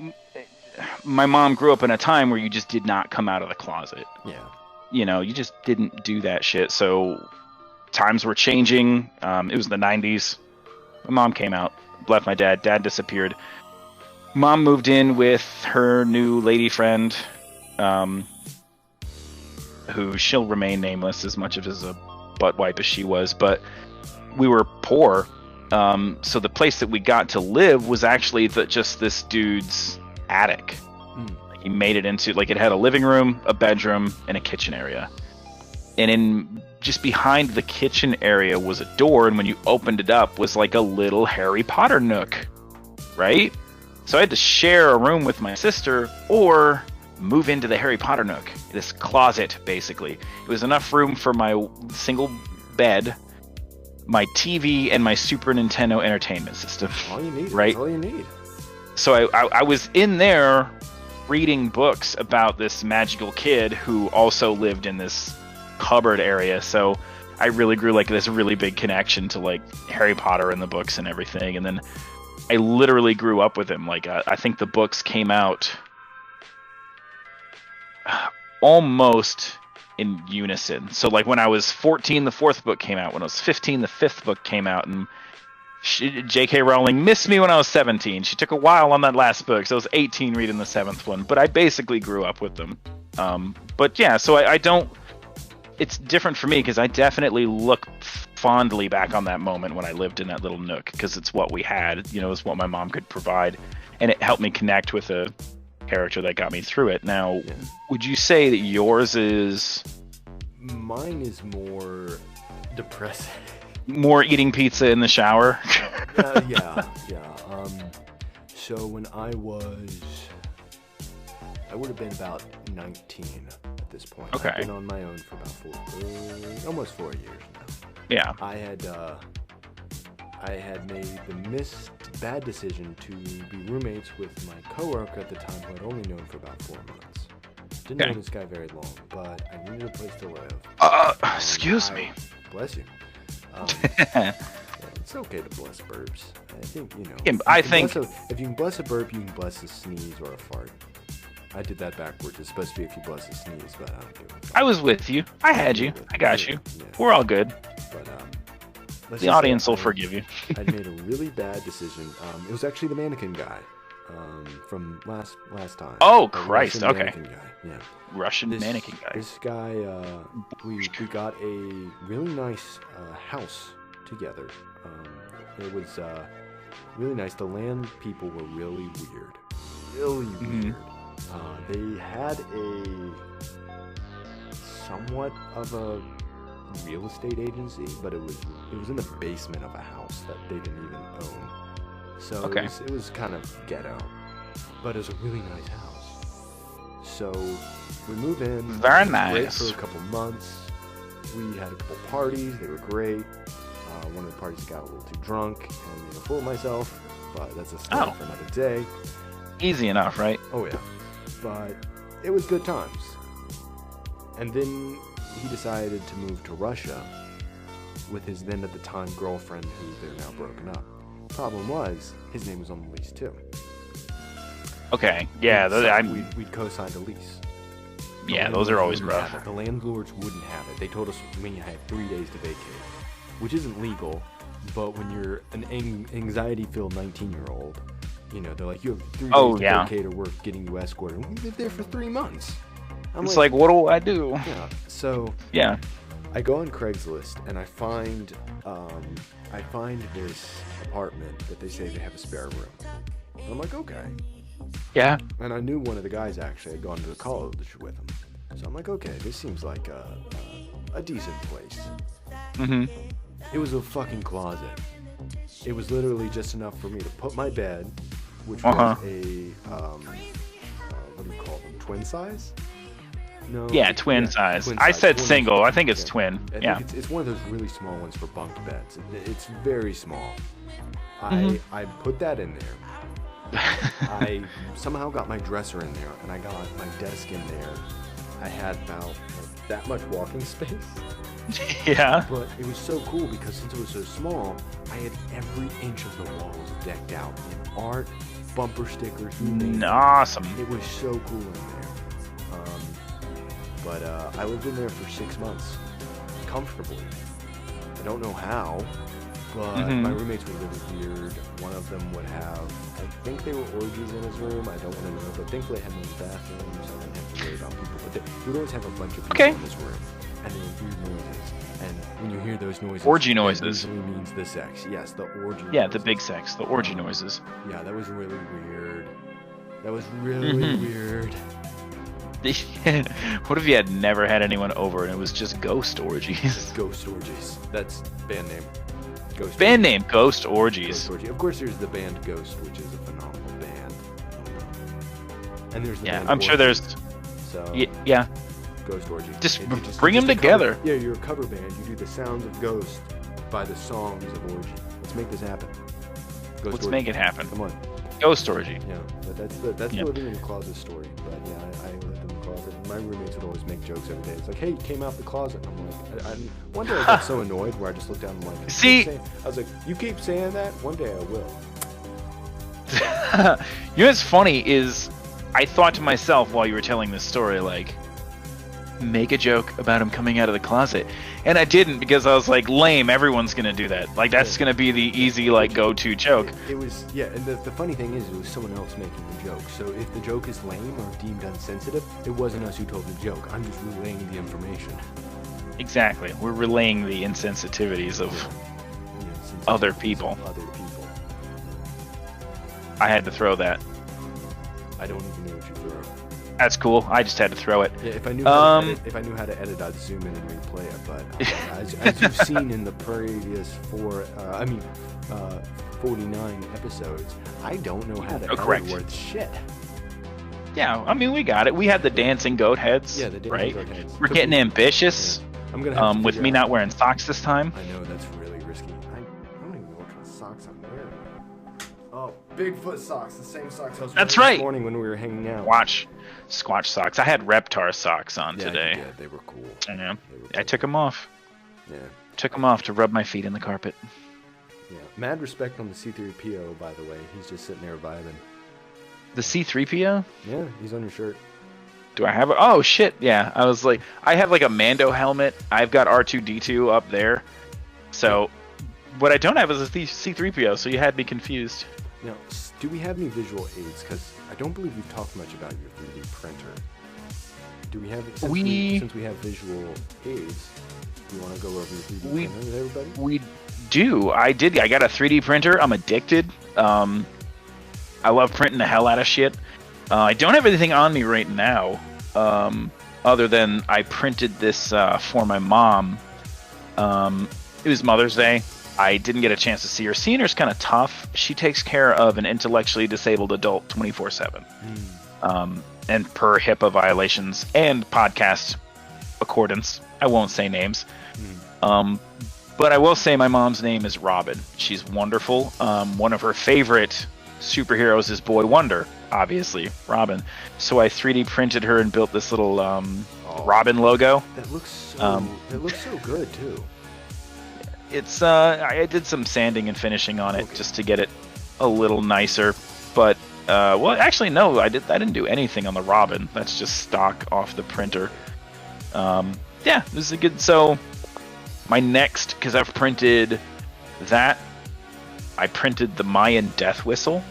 Speaker 2: my mom grew up in a time where you just did not come out of the closet.
Speaker 1: Yeah.
Speaker 2: You know, you just didn't do that shit. So times were changing. It was the 90s. My mom came out, left my dad. Dad disappeared. Mom moved in with her new lady friend, who she'll remain nameless as much as a butt wipe as she was. But we were poor. So the place that we got to live was actually just this dude's attic. He made it into, like, it had a living room, a bedroom, and a kitchen area. And in just behind the kitchen area was a door, and when you opened it up was like a little Harry Potter nook, right? So I had to share a room with my sister or move into the Harry Potter nook, this closet, basically. It was enough room for my single bed, my TV, and my Super Nintendo Entertainment System.
Speaker 1: All you need,
Speaker 2: right?
Speaker 1: All you need.
Speaker 2: So I was in there reading books about this magical kid who also lived in this cupboard area. So I really grew like this really big connection to like Harry Potter and the books and everything. And then I literally grew up with him. Like I think the books came out almost in unison. So like when I was 14, the 4th book came out. When I was 15, the 5th book came out. And J.K. Rowling missed me when I was 17. She took a while on that last book, so I was 18 reading the 7th one. But I basically grew up with them. But yeah, so I don't... It's different for me because I definitely look fondly back on that moment when I lived in that little nook because it's what we had. You know, it's what my mom could provide. And it helped me connect with a character that got me through it. Now, would you say that yours is...
Speaker 1: Mine is more depressing.
Speaker 2: More eating pizza in the shower?
Speaker 1: Yeah. So when I would have been about 19 at this point.
Speaker 2: Okay.
Speaker 1: I've been on my own for about almost 4 years now.
Speaker 2: Yeah.
Speaker 1: I had made the bad decision to be roommates with my coworker at the time, who I'd only known for about 4 months. Didn't know this guy very long, but I needed a place to live.
Speaker 2: Excuse me.
Speaker 1: Bless you. It's okay to bless burps. I think, you know. If you can bless a burp, you can bless a sneeze or a fart. I did that backwards. It's supposed to be if you bless a sneeze, but I don't do it.
Speaker 2: I was with you. I had you. I got you. Yeah. We're all good.
Speaker 1: But
Speaker 2: the audience will forgive you.
Speaker 1: I made a really bad decision. It was actually the mannequin guy from last time.
Speaker 2: Oh, Christ. Okay.
Speaker 1: Mannequin guy. Yeah.
Speaker 2: Russian mannequin guy.
Speaker 1: This guy, we got a really nice house together. It was really nice. The land people were really weird. Really weird. They had a somewhat of a real estate agency, but it was in the basement of a house that they didn't even own. So it was kind of ghetto, but it was a really nice house. So we move in.
Speaker 2: Very nice.
Speaker 1: Great for a couple months. We had a couple parties. They were great. One of the parties got a little too drunk and made a fool of myself, but that's a story for another day.
Speaker 2: Easy enough, right?
Speaker 1: Oh yeah, but it was good times. And then he decided to move to Russia with his then at the time girlfriend, who they're now broken up. Problem was, his name was on the lease too.
Speaker 2: Okay, yeah,
Speaker 1: we co-signed a lease.
Speaker 2: Yeah, those are always rough.
Speaker 1: The landlords wouldn't have it. They told us we had 3 days to vacate, which isn't legal, but when you're an anxiety-filled 19-year-old, you know, they're like, you have 3 days to vacate or we're getting you escorted. And we lived there for 3 months.
Speaker 2: It's like, what do I do?
Speaker 1: Yeah, so I go on Craigslist and I find this apartment that they say they have a spare room. And I'm like, okay.
Speaker 2: Yeah.
Speaker 1: And I knew one of the guys actually. I'd gone to college with him. So I'm like, okay, this seems like a decent place.
Speaker 2: Mm-hmm.
Speaker 1: It was a fucking closet. It was literally just enough for me to put my bed, which was a what do you call them? Twin size? No.
Speaker 2: Yeah, twin size.
Speaker 1: Twin
Speaker 2: I
Speaker 1: size.
Speaker 2: said
Speaker 1: One of
Speaker 2: single.
Speaker 1: those-
Speaker 2: I think it's twin.
Speaker 1: I
Speaker 2: Yeah.
Speaker 1: think it's one of those really small ones for bunk beds. It's very small. I put that in there. I somehow got my dresser in there, and I got my desk in there. I had about that much walking space.
Speaker 2: Yeah.
Speaker 1: But it was so cool because since it was so small, I had every inch of the walls decked out in art, bumper stickers, you name it.
Speaker 2: Awesome.
Speaker 1: It was so cool in there. But I lived in there for 6 months, comfortably. I don't know how, but my roommates were really weird. One of them would have, I think they were orgies in his room. I don't want to know, but thankfully I had no bathrooms. I didn't have to worry about people. But they would always have a bunch of people in this room, and they were weird noises. And when you hear those noises,
Speaker 2: orgy noises.
Speaker 1: It usually means the sex. Yes, the orgy.
Speaker 2: Yeah,
Speaker 1: noises.
Speaker 2: the big sex, the orgy noises.
Speaker 1: Yeah, that was really weird. That was really weird.
Speaker 2: What if you had never had anyone over and it was just ghost orgies?
Speaker 1: Ghost orgies. That's band name. Ghost
Speaker 2: Band
Speaker 1: orgies.
Speaker 2: name, Ghost Orgies.
Speaker 1: Ghost orgy. Of course, there's the band Ghost, which is a phenomenal band. And there's the band
Speaker 2: I'm sure there's.
Speaker 1: So
Speaker 2: Yeah.
Speaker 1: Ghost orgy.
Speaker 2: Just
Speaker 1: You
Speaker 2: bring them
Speaker 1: a
Speaker 2: together.
Speaker 1: Yeah, you're a cover band. You do the sounds of Ghost by the songs of orgy. Let's make this happen. Ghost
Speaker 2: Let's
Speaker 1: orgy.
Speaker 2: make it happen.
Speaker 1: Come on.
Speaker 2: Ghost Orgy.
Speaker 1: Yeah, but that's the living in the closet story. But yeah, I lived in the closet. My roommates would always make jokes every day. It's like, hey, you came out the closet. And I'm like, one day I got so annoyed where I just looked down and I'm like, I was like, you keep saying that. One day I will.
Speaker 2: You know what's funny is, I thought to myself while you were telling this story, like, make a joke about him coming out of the closet, and I didn't because I was like, lame. Everyone's gonna do that. Like that's gonna be the easy like go-to joke.
Speaker 1: It was and the funny thing is, it was someone else making the joke. So if the joke is lame or deemed insensitive, it wasn't us who told the joke. I'm just relaying the information.
Speaker 2: Exactly. We're relaying the insensitivities of other people. I had to throw that.
Speaker 1: I don't even know what you threw.
Speaker 2: That's cool. I just had to throw it.
Speaker 1: Yeah, if I knew how to edit, I'd zoom in and replay it. But as you've seen in the previous 49 episodes, I don't know how to edit worth shit.
Speaker 2: Yeah, I mean we got it. We had the dancing goat heads.
Speaker 1: Yeah, the dancing
Speaker 2: right?
Speaker 1: goat heads.
Speaker 2: We're getting ambitious.
Speaker 1: Yeah. I'm gonna have to
Speaker 2: with me not wearing socks this time.
Speaker 1: I know that's really risky. I don't even know what kind of socks I'm wearing. Oh, Bigfoot socks. The same socks I was wearing this morning when we were hanging out.
Speaker 2: Squatch socks. I had Reptar socks on today.
Speaker 1: Yeah, they were cool.
Speaker 2: I know. I took them off.
Speaker 1: Yeah.
Speaker 2: Took them off to rub my feet in the carpet.
Speaker 1: Yeah. Mad respect on the C3PO, by the way. He's just sitting there vibing.
Speaker 2: The C3PO?
Speaker 1: Yeah, he's on your shirt.
Speaker 2: Do I have it? Oh, shit. Yeah. I was like, I have like a Mando helmet. I've got R2-D2 up there. So, what I don't have is a C3PO, so you had me confused.
Speaker 1: Now, do we have any visual aids? Because I don't believe we've talked much about your 3D printer. Do we have, since we have visual aids, do you want to go over your 3D printer with everybody?
Speaker 2: We do. I got a 3D printer. I'm addicted. I love printing the hell out of shit. I don't have anything on me right now, other than I printed this for my mom. It was Mother's Day. I didn't get a chance to see her. Seeing her's kind of tough. She takes care of an intellectually disabled adult 24/7. And per HIPAA violations and podcast accordance, I won't say names. But I will say my mom's name is Robin. She's wonderful. One of her favorite superheroes is Boy Wonder, obviously, Robin. So I 3D printed her and built this little Robin logo.
Speaker 1: That looks so good too.
Speaker 2: It's I did some sanding and finishing on it just to get it a little nicer, but well, actually no, I didn't do anything on the Robin. That's just stock off the printer. Yeah, this is a good. So my next, because I've printed that, I printed the Mayan death whistle,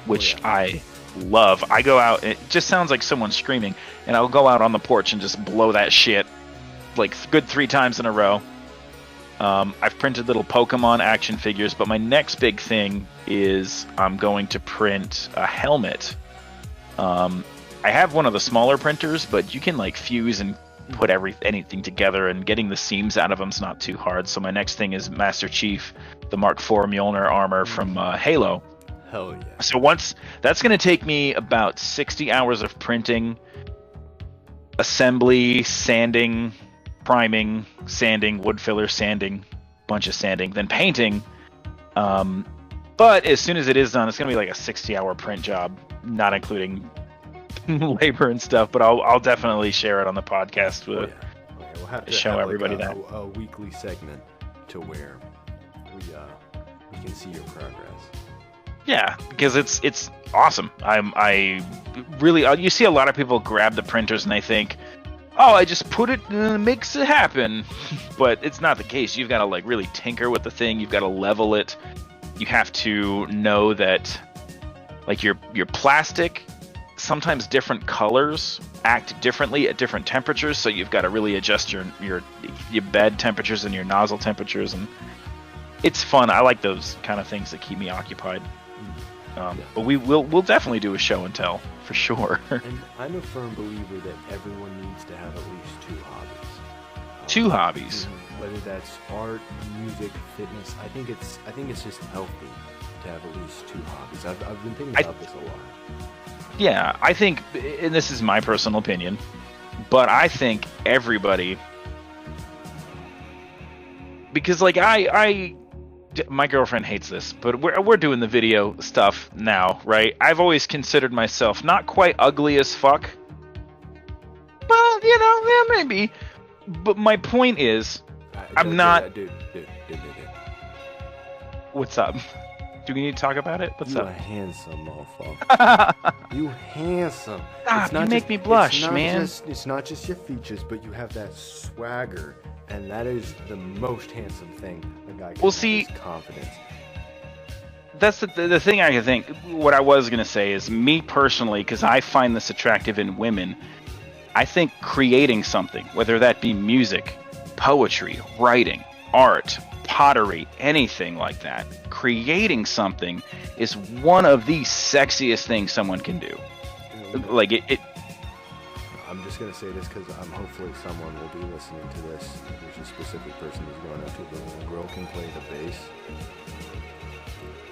Speaker 2: which I love. I go out, it just sounds like someone screaming, and I'll go out on the porch and just blow that shit like good 3 times in a row. I've printed little Pokemon action figures, but my next big thing is I'm going to print a helmet. I have one of the smaller printers, but you can like fuse and put anything together, and getting the seams out of them's not too hard. So my next thing is Master Chief, the Mark IV Mjolnir armor from Halo.
Speaker 1: Hell yeah.
Speaker 2: So that's going to take me about 60 hours of printing, assembly, sanding, priming, sanding, wood filler, sanding, bunch of sanding, then painting. But as soon as it is done, it's going to be like a 60-hour print job, not including labor and stuff. But I'll definitely share it on the podcast with
Speaker 1: We'll have to
Speaker 2: show
Speaker 1: have
Speaker 2: everybody
Speaker 1: like
Speaker 2: that
Speaker 1: a weekly segment to where we can see your progress.
Speaker 2: Yeah, because it's awesome. I really you see a lot of people grab the printers and they think, oh, I just put it and it makes it happen. But it's not the case. You've got to like really tinker with the thing. You've got to level it. You have to know that like your plastic, sometimes different colors act differently at different temperatures. So you've got to really adjust your bed temperatures and your nozzle temperatures, and it's fun. I like those kind of things that keep me occupied. But we'll definitely do a show and tell for sure.
Speaker 1: And I'm a firm believer that everyone needs to have at least two hobbies.
Speaker 2: Two hobbies.
Speaker 1: Whether that's art, music, fitness. I think it's just healthy to have at least two hobbies. I've been thinking about this a lot.
Speaker 2: Yeah, I think, and this is my personal opinion, but I think everybody, because like my girlfriend hates this, but we're doing the video stuff now, right? I've always considered myself not quite ugly as fuck, but yeah, maybe. But my point is, I'm not.
Speaker 1: Dude.
Speaker 2: What's up? Do we need to talk about it? What's up?
Speaker 1: You a handsome motherfucker. You handsome.
Speaker 2: Stop, you make me blush, man.
Speaker 1: It's not just your features, but you have that swagger. And that is the most handsome thing a guy can have, is confidence.
Speaker 2: That's the thing I think. What I was going to say is, me personally, because I find this attractive in women, I think creating something, whether that be music, poetry, writing, art, pottery, anything like that, creating something is one of the sexiest things someone can do. Like it
Speaker 1: I'm just going to say this because hopefully someone will be listening to this. There's a specific person who's going up to the little girl can play the bass.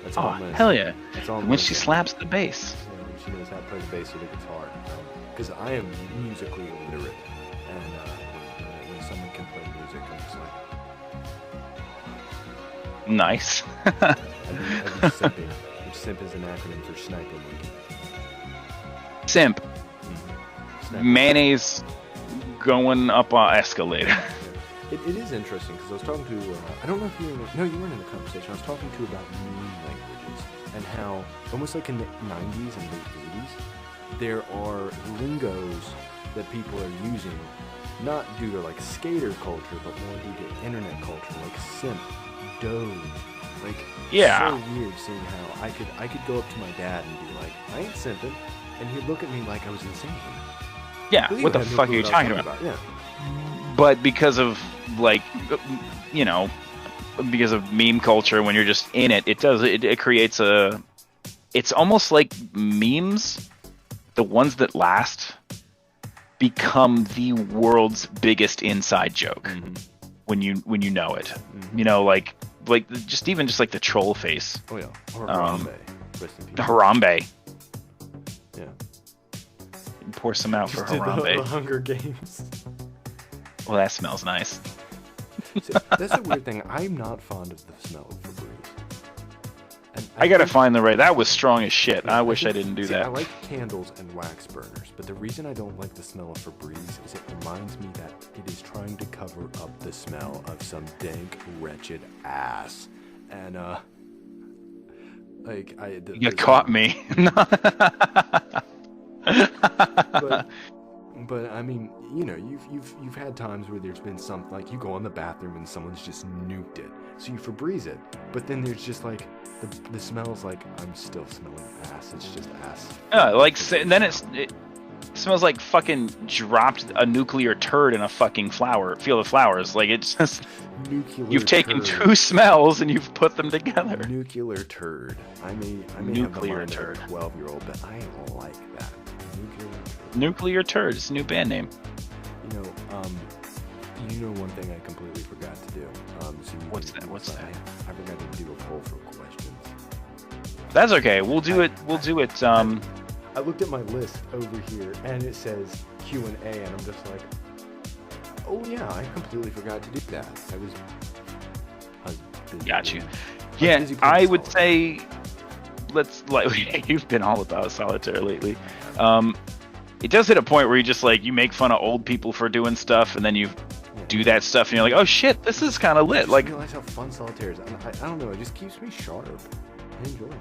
Speaker 1: That's all
Speaker 2: hell yeah.
Speaker 1: That's all
Speaker 2: when she slaps the bass.
Speaker 1: Yeah, she knows how to play the bass or the guitar. Because I am musically illiterate. And when someone can play music, I'm just like...
Speaker 2: Nice.
Speaker 1: I'm simping. Simp is an acronym for sniper monkey.
Speaker 2: Simp. Mayonnaise going up an escalator.
Speaker 1: Yeah. It is interesting because I was talking to, I don't know if you were, no, you weren't in the conversation. I was talking to about meme languages and how, almost like in the 90s and late 80s, there are lingos that people are using, not due to like skater culture, but more due to internet culture, like simp, doge. Like,
Speaker 2: yeah.
Speaker 1: It's so weird seeing how I could go up to my dad and be like, I ain't simping, and he'd look at me like I was insane.
Speaker 2: Yeah, what the fuck are you talking about? Yeah. But because of, like, because of meme culture, when you're just in it, it creates a... It's almost like memes, the ones that last, become the world's biggest inside joke when you know it. Like just like the troll face.
Speaker 1: Oh yeah, or Harambe.
Speaker 2: Harambe.
Speaker 1: Yeah.
Speaker 2: Pour some out for Harambe.
Speaker 1: The Hunger Games.
Speaker 2: Well, that smells nice.
Speaker 1: See, that's a weird thing. I'm not fond of the smell of Febreze.
Speaker 2: I gotta find the right. That was strong as shit. I wish I didn't do that.
Speaker 1: I like candles and wax burners, but the reason I don't like the smell of Febreze is it reminds me that it is trying to cover up the smell of some dank, wretched ass. And
Speaker 2: you caught me.
Speaker 1: But I mean, you've had times where there's been something like you go in the bathroom and someone's just nuked it, so you Febreze it, but then there's just like the smell's like I'm still smelling ass. It's just ass.
Speaker 2: And then it smells like fucking dropped a nuclear turd in a fucking field of flowers. Like it's just you've taken two smells and you've put them together.
Speaker 1: Nuclear turd. I may
Speaker 2: nuclear
Speaker 1: have the
Speaker 2: turd.
Speaker 1: Of a 12-year-old, but I don't like that.
Speaker 2: Nuclear turd. It's a new band name.
Speaker 1: One thing I completely forgot to do.
Speaker 2: What's that?
Speaker 1: I forgot to do a poll for questions.
Speaker 2: That's okay. We'll do it. We'll do it.
Speaker 1: I looked at my list over here, and it says Q&A, and I'm just like, oh yeah, I completely forgot to do that. I was busy.
Speaker 2: Got you. Yeah, I would say, you've been all about solitaire lately. It does hit a point where you just you make fun of old people for doing stuff, and then you do that stuff, and you're like, oh shit, this is kind of lit.
Speaker 1: I realize how fun solitaire is. I don't know, it just keeps me sharp. I enjoy it.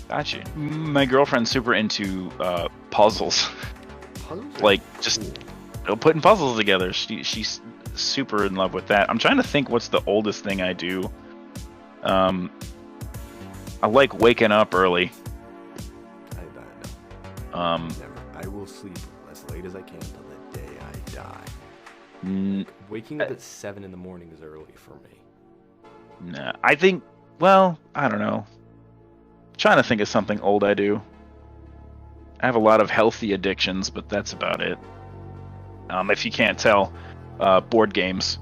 Speaker 2: Gotcha. My girlfriend's super into puzzles.
Speaker 1: Puzzles?
Speaker 2: Just putting puzzles together. She's super in love with that. I'm trying to think what's the oldest thing I do. I like waking up early.
Speaker 1: Never. I will sleep as late as I can till the day I die. Waking up at 7 in the morning is early for me.
Speaker 2: Nah, I think. Well, I don't know. Trying to think of something old I do. I have a lot of healthy addictions, but that's about it. If you can't tell, board games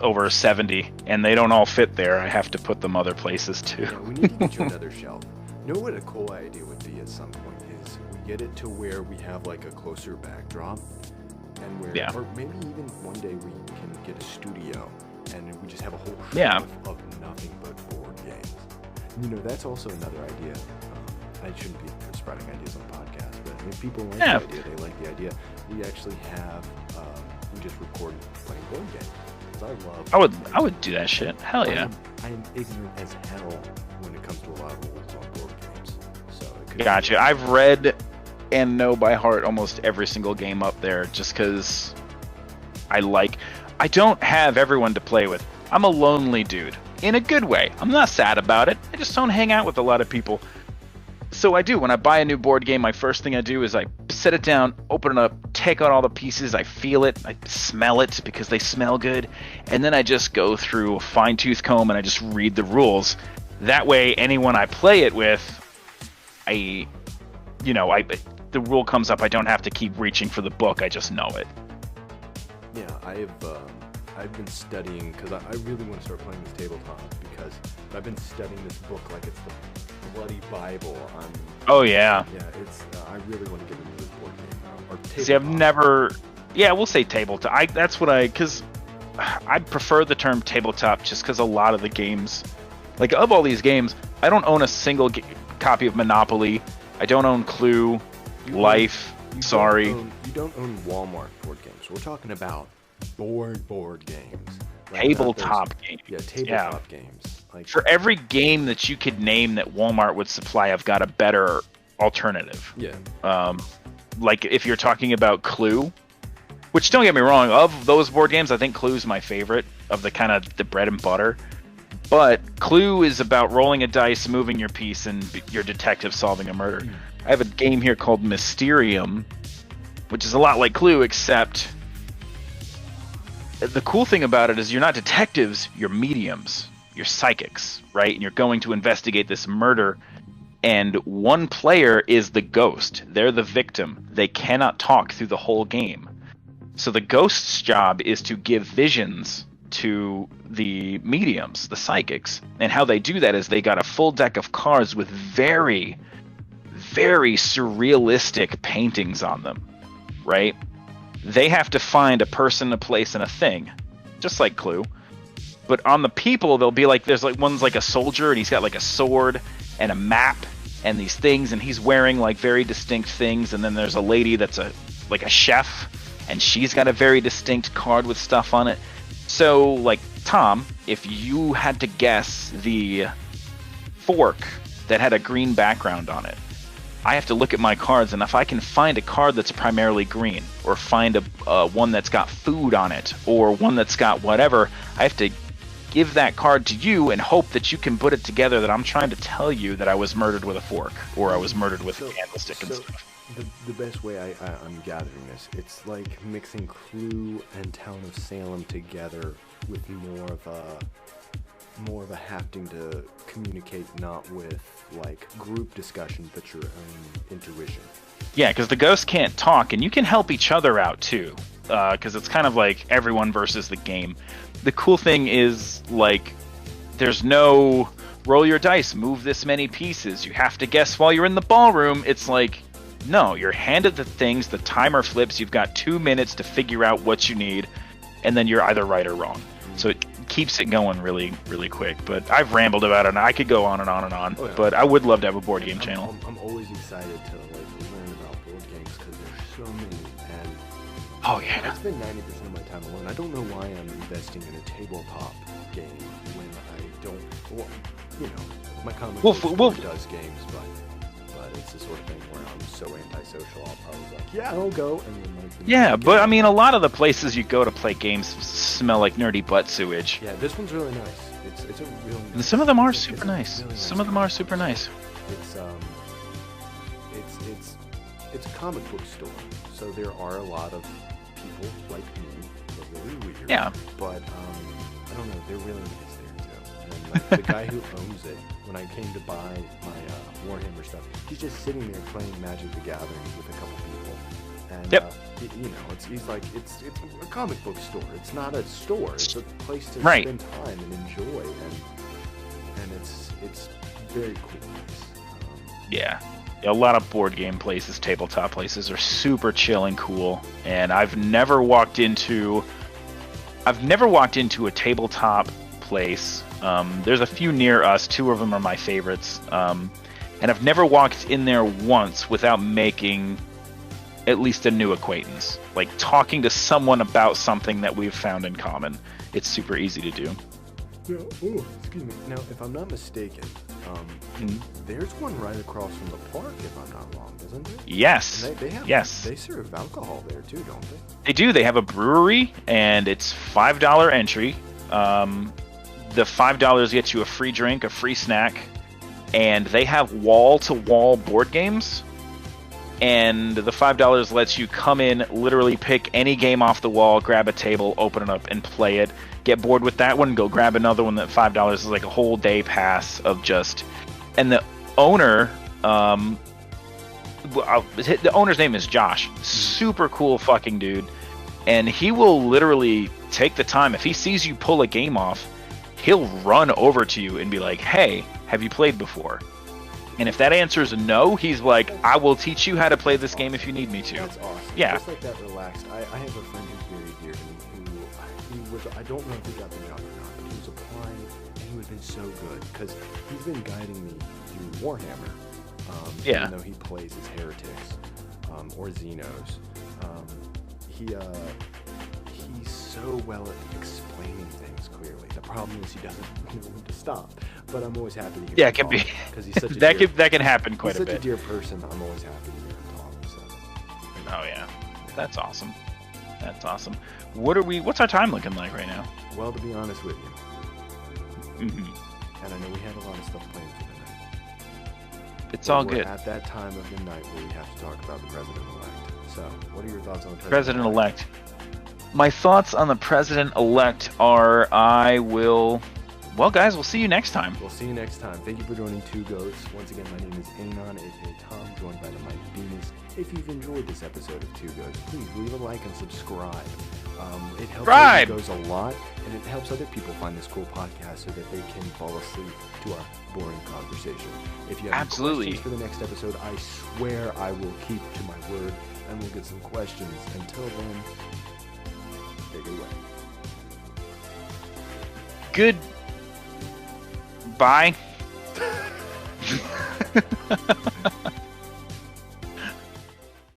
Speaker 2: over 70, and they don't all fit there. I have to put them other places too.
Speaker 1: Yeah, we need to get you another shelf. You know what a cool idea would be at some point is we get it to where we have a closer backdrop, and where, or maybe even one day we can get a studio, and we just have a whole shelf of nothing but board games. That's also another idea. I shouldn't be spreading ideas on the podcast, but if people like the idea, they like the idea. We actually have, we just record playing board games.
Speaker 2: I would do that shit. Hell yeah.
Speaker 1: I'm ignorant as hell when it comes to a lot of rules on board games. So
Speaker 2: gotcha. I've read and know by heart almost every single game up there just because I don't have everyone to play with. I'm a lonely dude. In a good way. I'm not sad about it. I just don't hang out with a lot of people. So I do. When I buy a new board game, my first thing I do is I set it down, open it up, take out all the pieces, I feel it, I smell it because they smell good, and then I just go through a fine-tooth comb and I just read the rules. That way, anyone I play it with, the rule comes up, I don't have to keep reaching for the book, I just know it.
Speaker 1: Yeah, I've been studying, because I really want to start playing this tabletop, because I've been studying this book like it's the bloody Bible.
Speaker 2: Oh, yeah.
Speaker 1: Yeah, I really want to get into this board game. Or tabletop.
Speaker 2: See, I've never... Yeah, we'll say tabletop. Because I prefer the term tabletop just because a lot of the games... of all these games, I don't own a single copy of Monopoly. I don't own Clue, Life, Sorry.
Speaker 1: You don't own Walmart board games. We're talking about board games.
Speaker 2: Tabletop games.
Speaker 1: Yeah, tabletop games.
Speaker 2: For every game that you could name that Walmart would supply, I've got a better alternative.
Speaker 1: Yeah.
Speaker 2: If you're talking about Clue, which don't get me wrong, of those board games, I think Clue's my favorite of the kind of the bread and butter. But Clue is about rolling a dice, moving your piece, and your detective solving a murder. I have a game here called Mysterium, which is a lot like Clue, except the cool thing about it is you're not detectives, you're mediums, you're psychics, right? And you're going to investigate this murder, and one player is the ghost. They're the victim. They cannot talk through the whole game. So the ghost's job is to give visions to the mediums, the psychics. And how they do that is they got a full deck of cards with very, very surrealistic paintings on them, right? They have to find a person, a place, and a thing, just like Clue. But on the people, they'll be there's one's like a soldier, and he's got a sword and a map and these things, and he's wearing very distinct things. And then there's a lady that's a chef, and she's got a very distinct card with stuff on it. So, Tom, if you had to guess the fork that had a green background on it, I have to look at my cards, and if I can find a card that's primarily green, or find one that's got food on it, or one that's got whatever, I have to give that card to you and hope that you can put it together that I'm trying to tell you that I was murdered with a fork, or I was murdered with a candlestick and stuff.
Speaker 1: The best way I'm gathering this, it's like mixing Clue and Town of Salem together with more of a having to communicate, not with group discussion, but your own intuition.
Speaker 2: Yeah, because the ghosts can't talk, and you can help each other out too, because it's kind of like everyone versus the game. The cool thing is there's no roll your dice, move this many pieces. You have to guess while you're in the ballroom. It's like, no, you're handed the things, the timer flips, you've got 2 minutes to figure out what you need, and then you're either right or wrong. So it keeps it going really, really quick. But I've rambled about it, and I could go on and on and on. Oh, yeah. But I would love to have a board game channel.
Speaker 1: I'm always excited to learn about board games because there's so many. And
Speaker 2: oh yeah,
Speaker 1: I spend 90% of my time alone. I don't know why I'm investing in a tabletop game when I don't. Well, my comic book store does games, but it's the sort of thing where I'm so antisocial. I'll probably be like, yeah, I'll go, and then
Speaker 2: yeah, but I mean, a lot of the places you go to play games smell like nerdy butt sewage.
Speaker 1: Yeah, this one's really nice. It's a really.
Speaker 2: And some of them are super nice. Really nice. Some of them are super nice.
Speaker 1: It's a comic book store, so there are a lot of people like me who are really weird.
Speaker 2: Yeah.
Speaker 1: But I don't know, they're really nice there too. And like, the guy who owns it, when I came to buy my Warhammer stuff, he's just sitting there playing Magic the Gathering with a couple people. And
Speaker 2: yep.
Speaker 1: He's like, it's a comic book store. It's not a store. It's a place to
Speaker 2: right.
Speaker 1: spend time and enjoy, and it's very cool.
Speaker 2: Yeah. A lot of board game places, tabletop places are super chill and cool. And I've never walked into a tabletop place. There's a few near us. 2 of them are my favorites. And I've never walked in there once without making at least a new acquaintance. Like talking to someone about something that we've found in common. It's super easy to do.
Speaker 1: Yeah. Oh, excuse me. Now, if I'm not mistaken, there's one right across from the park, if I'm not wrong, isn't there?
Speaker 2: Yes.
Speaker 1: Yes. They serve alcohol there too, don't they?
Speaker 2: They do. They have a brewery, and it's $5 entry. The $5 gets you a free drink, a free snack, and they have wall-to-wall board games. And the $5 lets you come in, literally pick any game off the wall, grab a table, open it up, and play it. Get bored with that one, go grab another one. That $5 is like a whole day pass of just. And the owner, the owner's name is Josh. Super cool fucking dude. And he will literally take the time. If he sees you pull a game off, he'll run over to you and be like, "Hey, have you played before?" And if that answer is no, he's like, "I will teach you how to play this game if you need me to."
Speaker 1: That's awesome.
Speaker 2: Yeah.
Speaker 1: Just like that relaxed. I have a friend who's very dear to me who was, I don't know if he got the job or not, but he was applying and he would have been so good because he's been guiding me through Warhammer. Even though he plays as heretics or Xenos. He's so well at explaining things clearly. The problem is he doesn't know when to stop. But I'm always happy to hear him
Speaker 2: it can
Speaker 1: talk,
Speaker 2: be.
Speaker 1: Because he's such a
Speaker 2: that can happen quite a bit.
Speaker 1: He's such a dear person. I'm always happy to hear him talk. So.
Speaker 2: Oh yeah, that's awesome. That's awesome. What's our time looking like right now?
Speaker 1: Well, to be honest with you, and I know we had a lot of stuff planned for the night.
Speaker 2: It's all good.
Speaker 1: At that time of the night where we have to talk about the president-elect. So, what are your thoughts on the
Speaker 2: president-elect? My thoughts on the president-elect are well, guys, we'll see you next time.
Speaker 1: We'll see you next time. Thank you for joining Two Goats. Once again, my name is Anon, aka Tom, joined by the Mike Venus. If you've enjoyed this episode of Two Goats, please leave a like and subscribe. It helps Two Goats a lot, and it helps other people find this cool podcast so that they can fall asleep to our boring conversation. If you have any questions for the next episode, I swear I will keep to my word, and we'll get some questions. Until then, take it away.
Speaker 2: Good. Bye.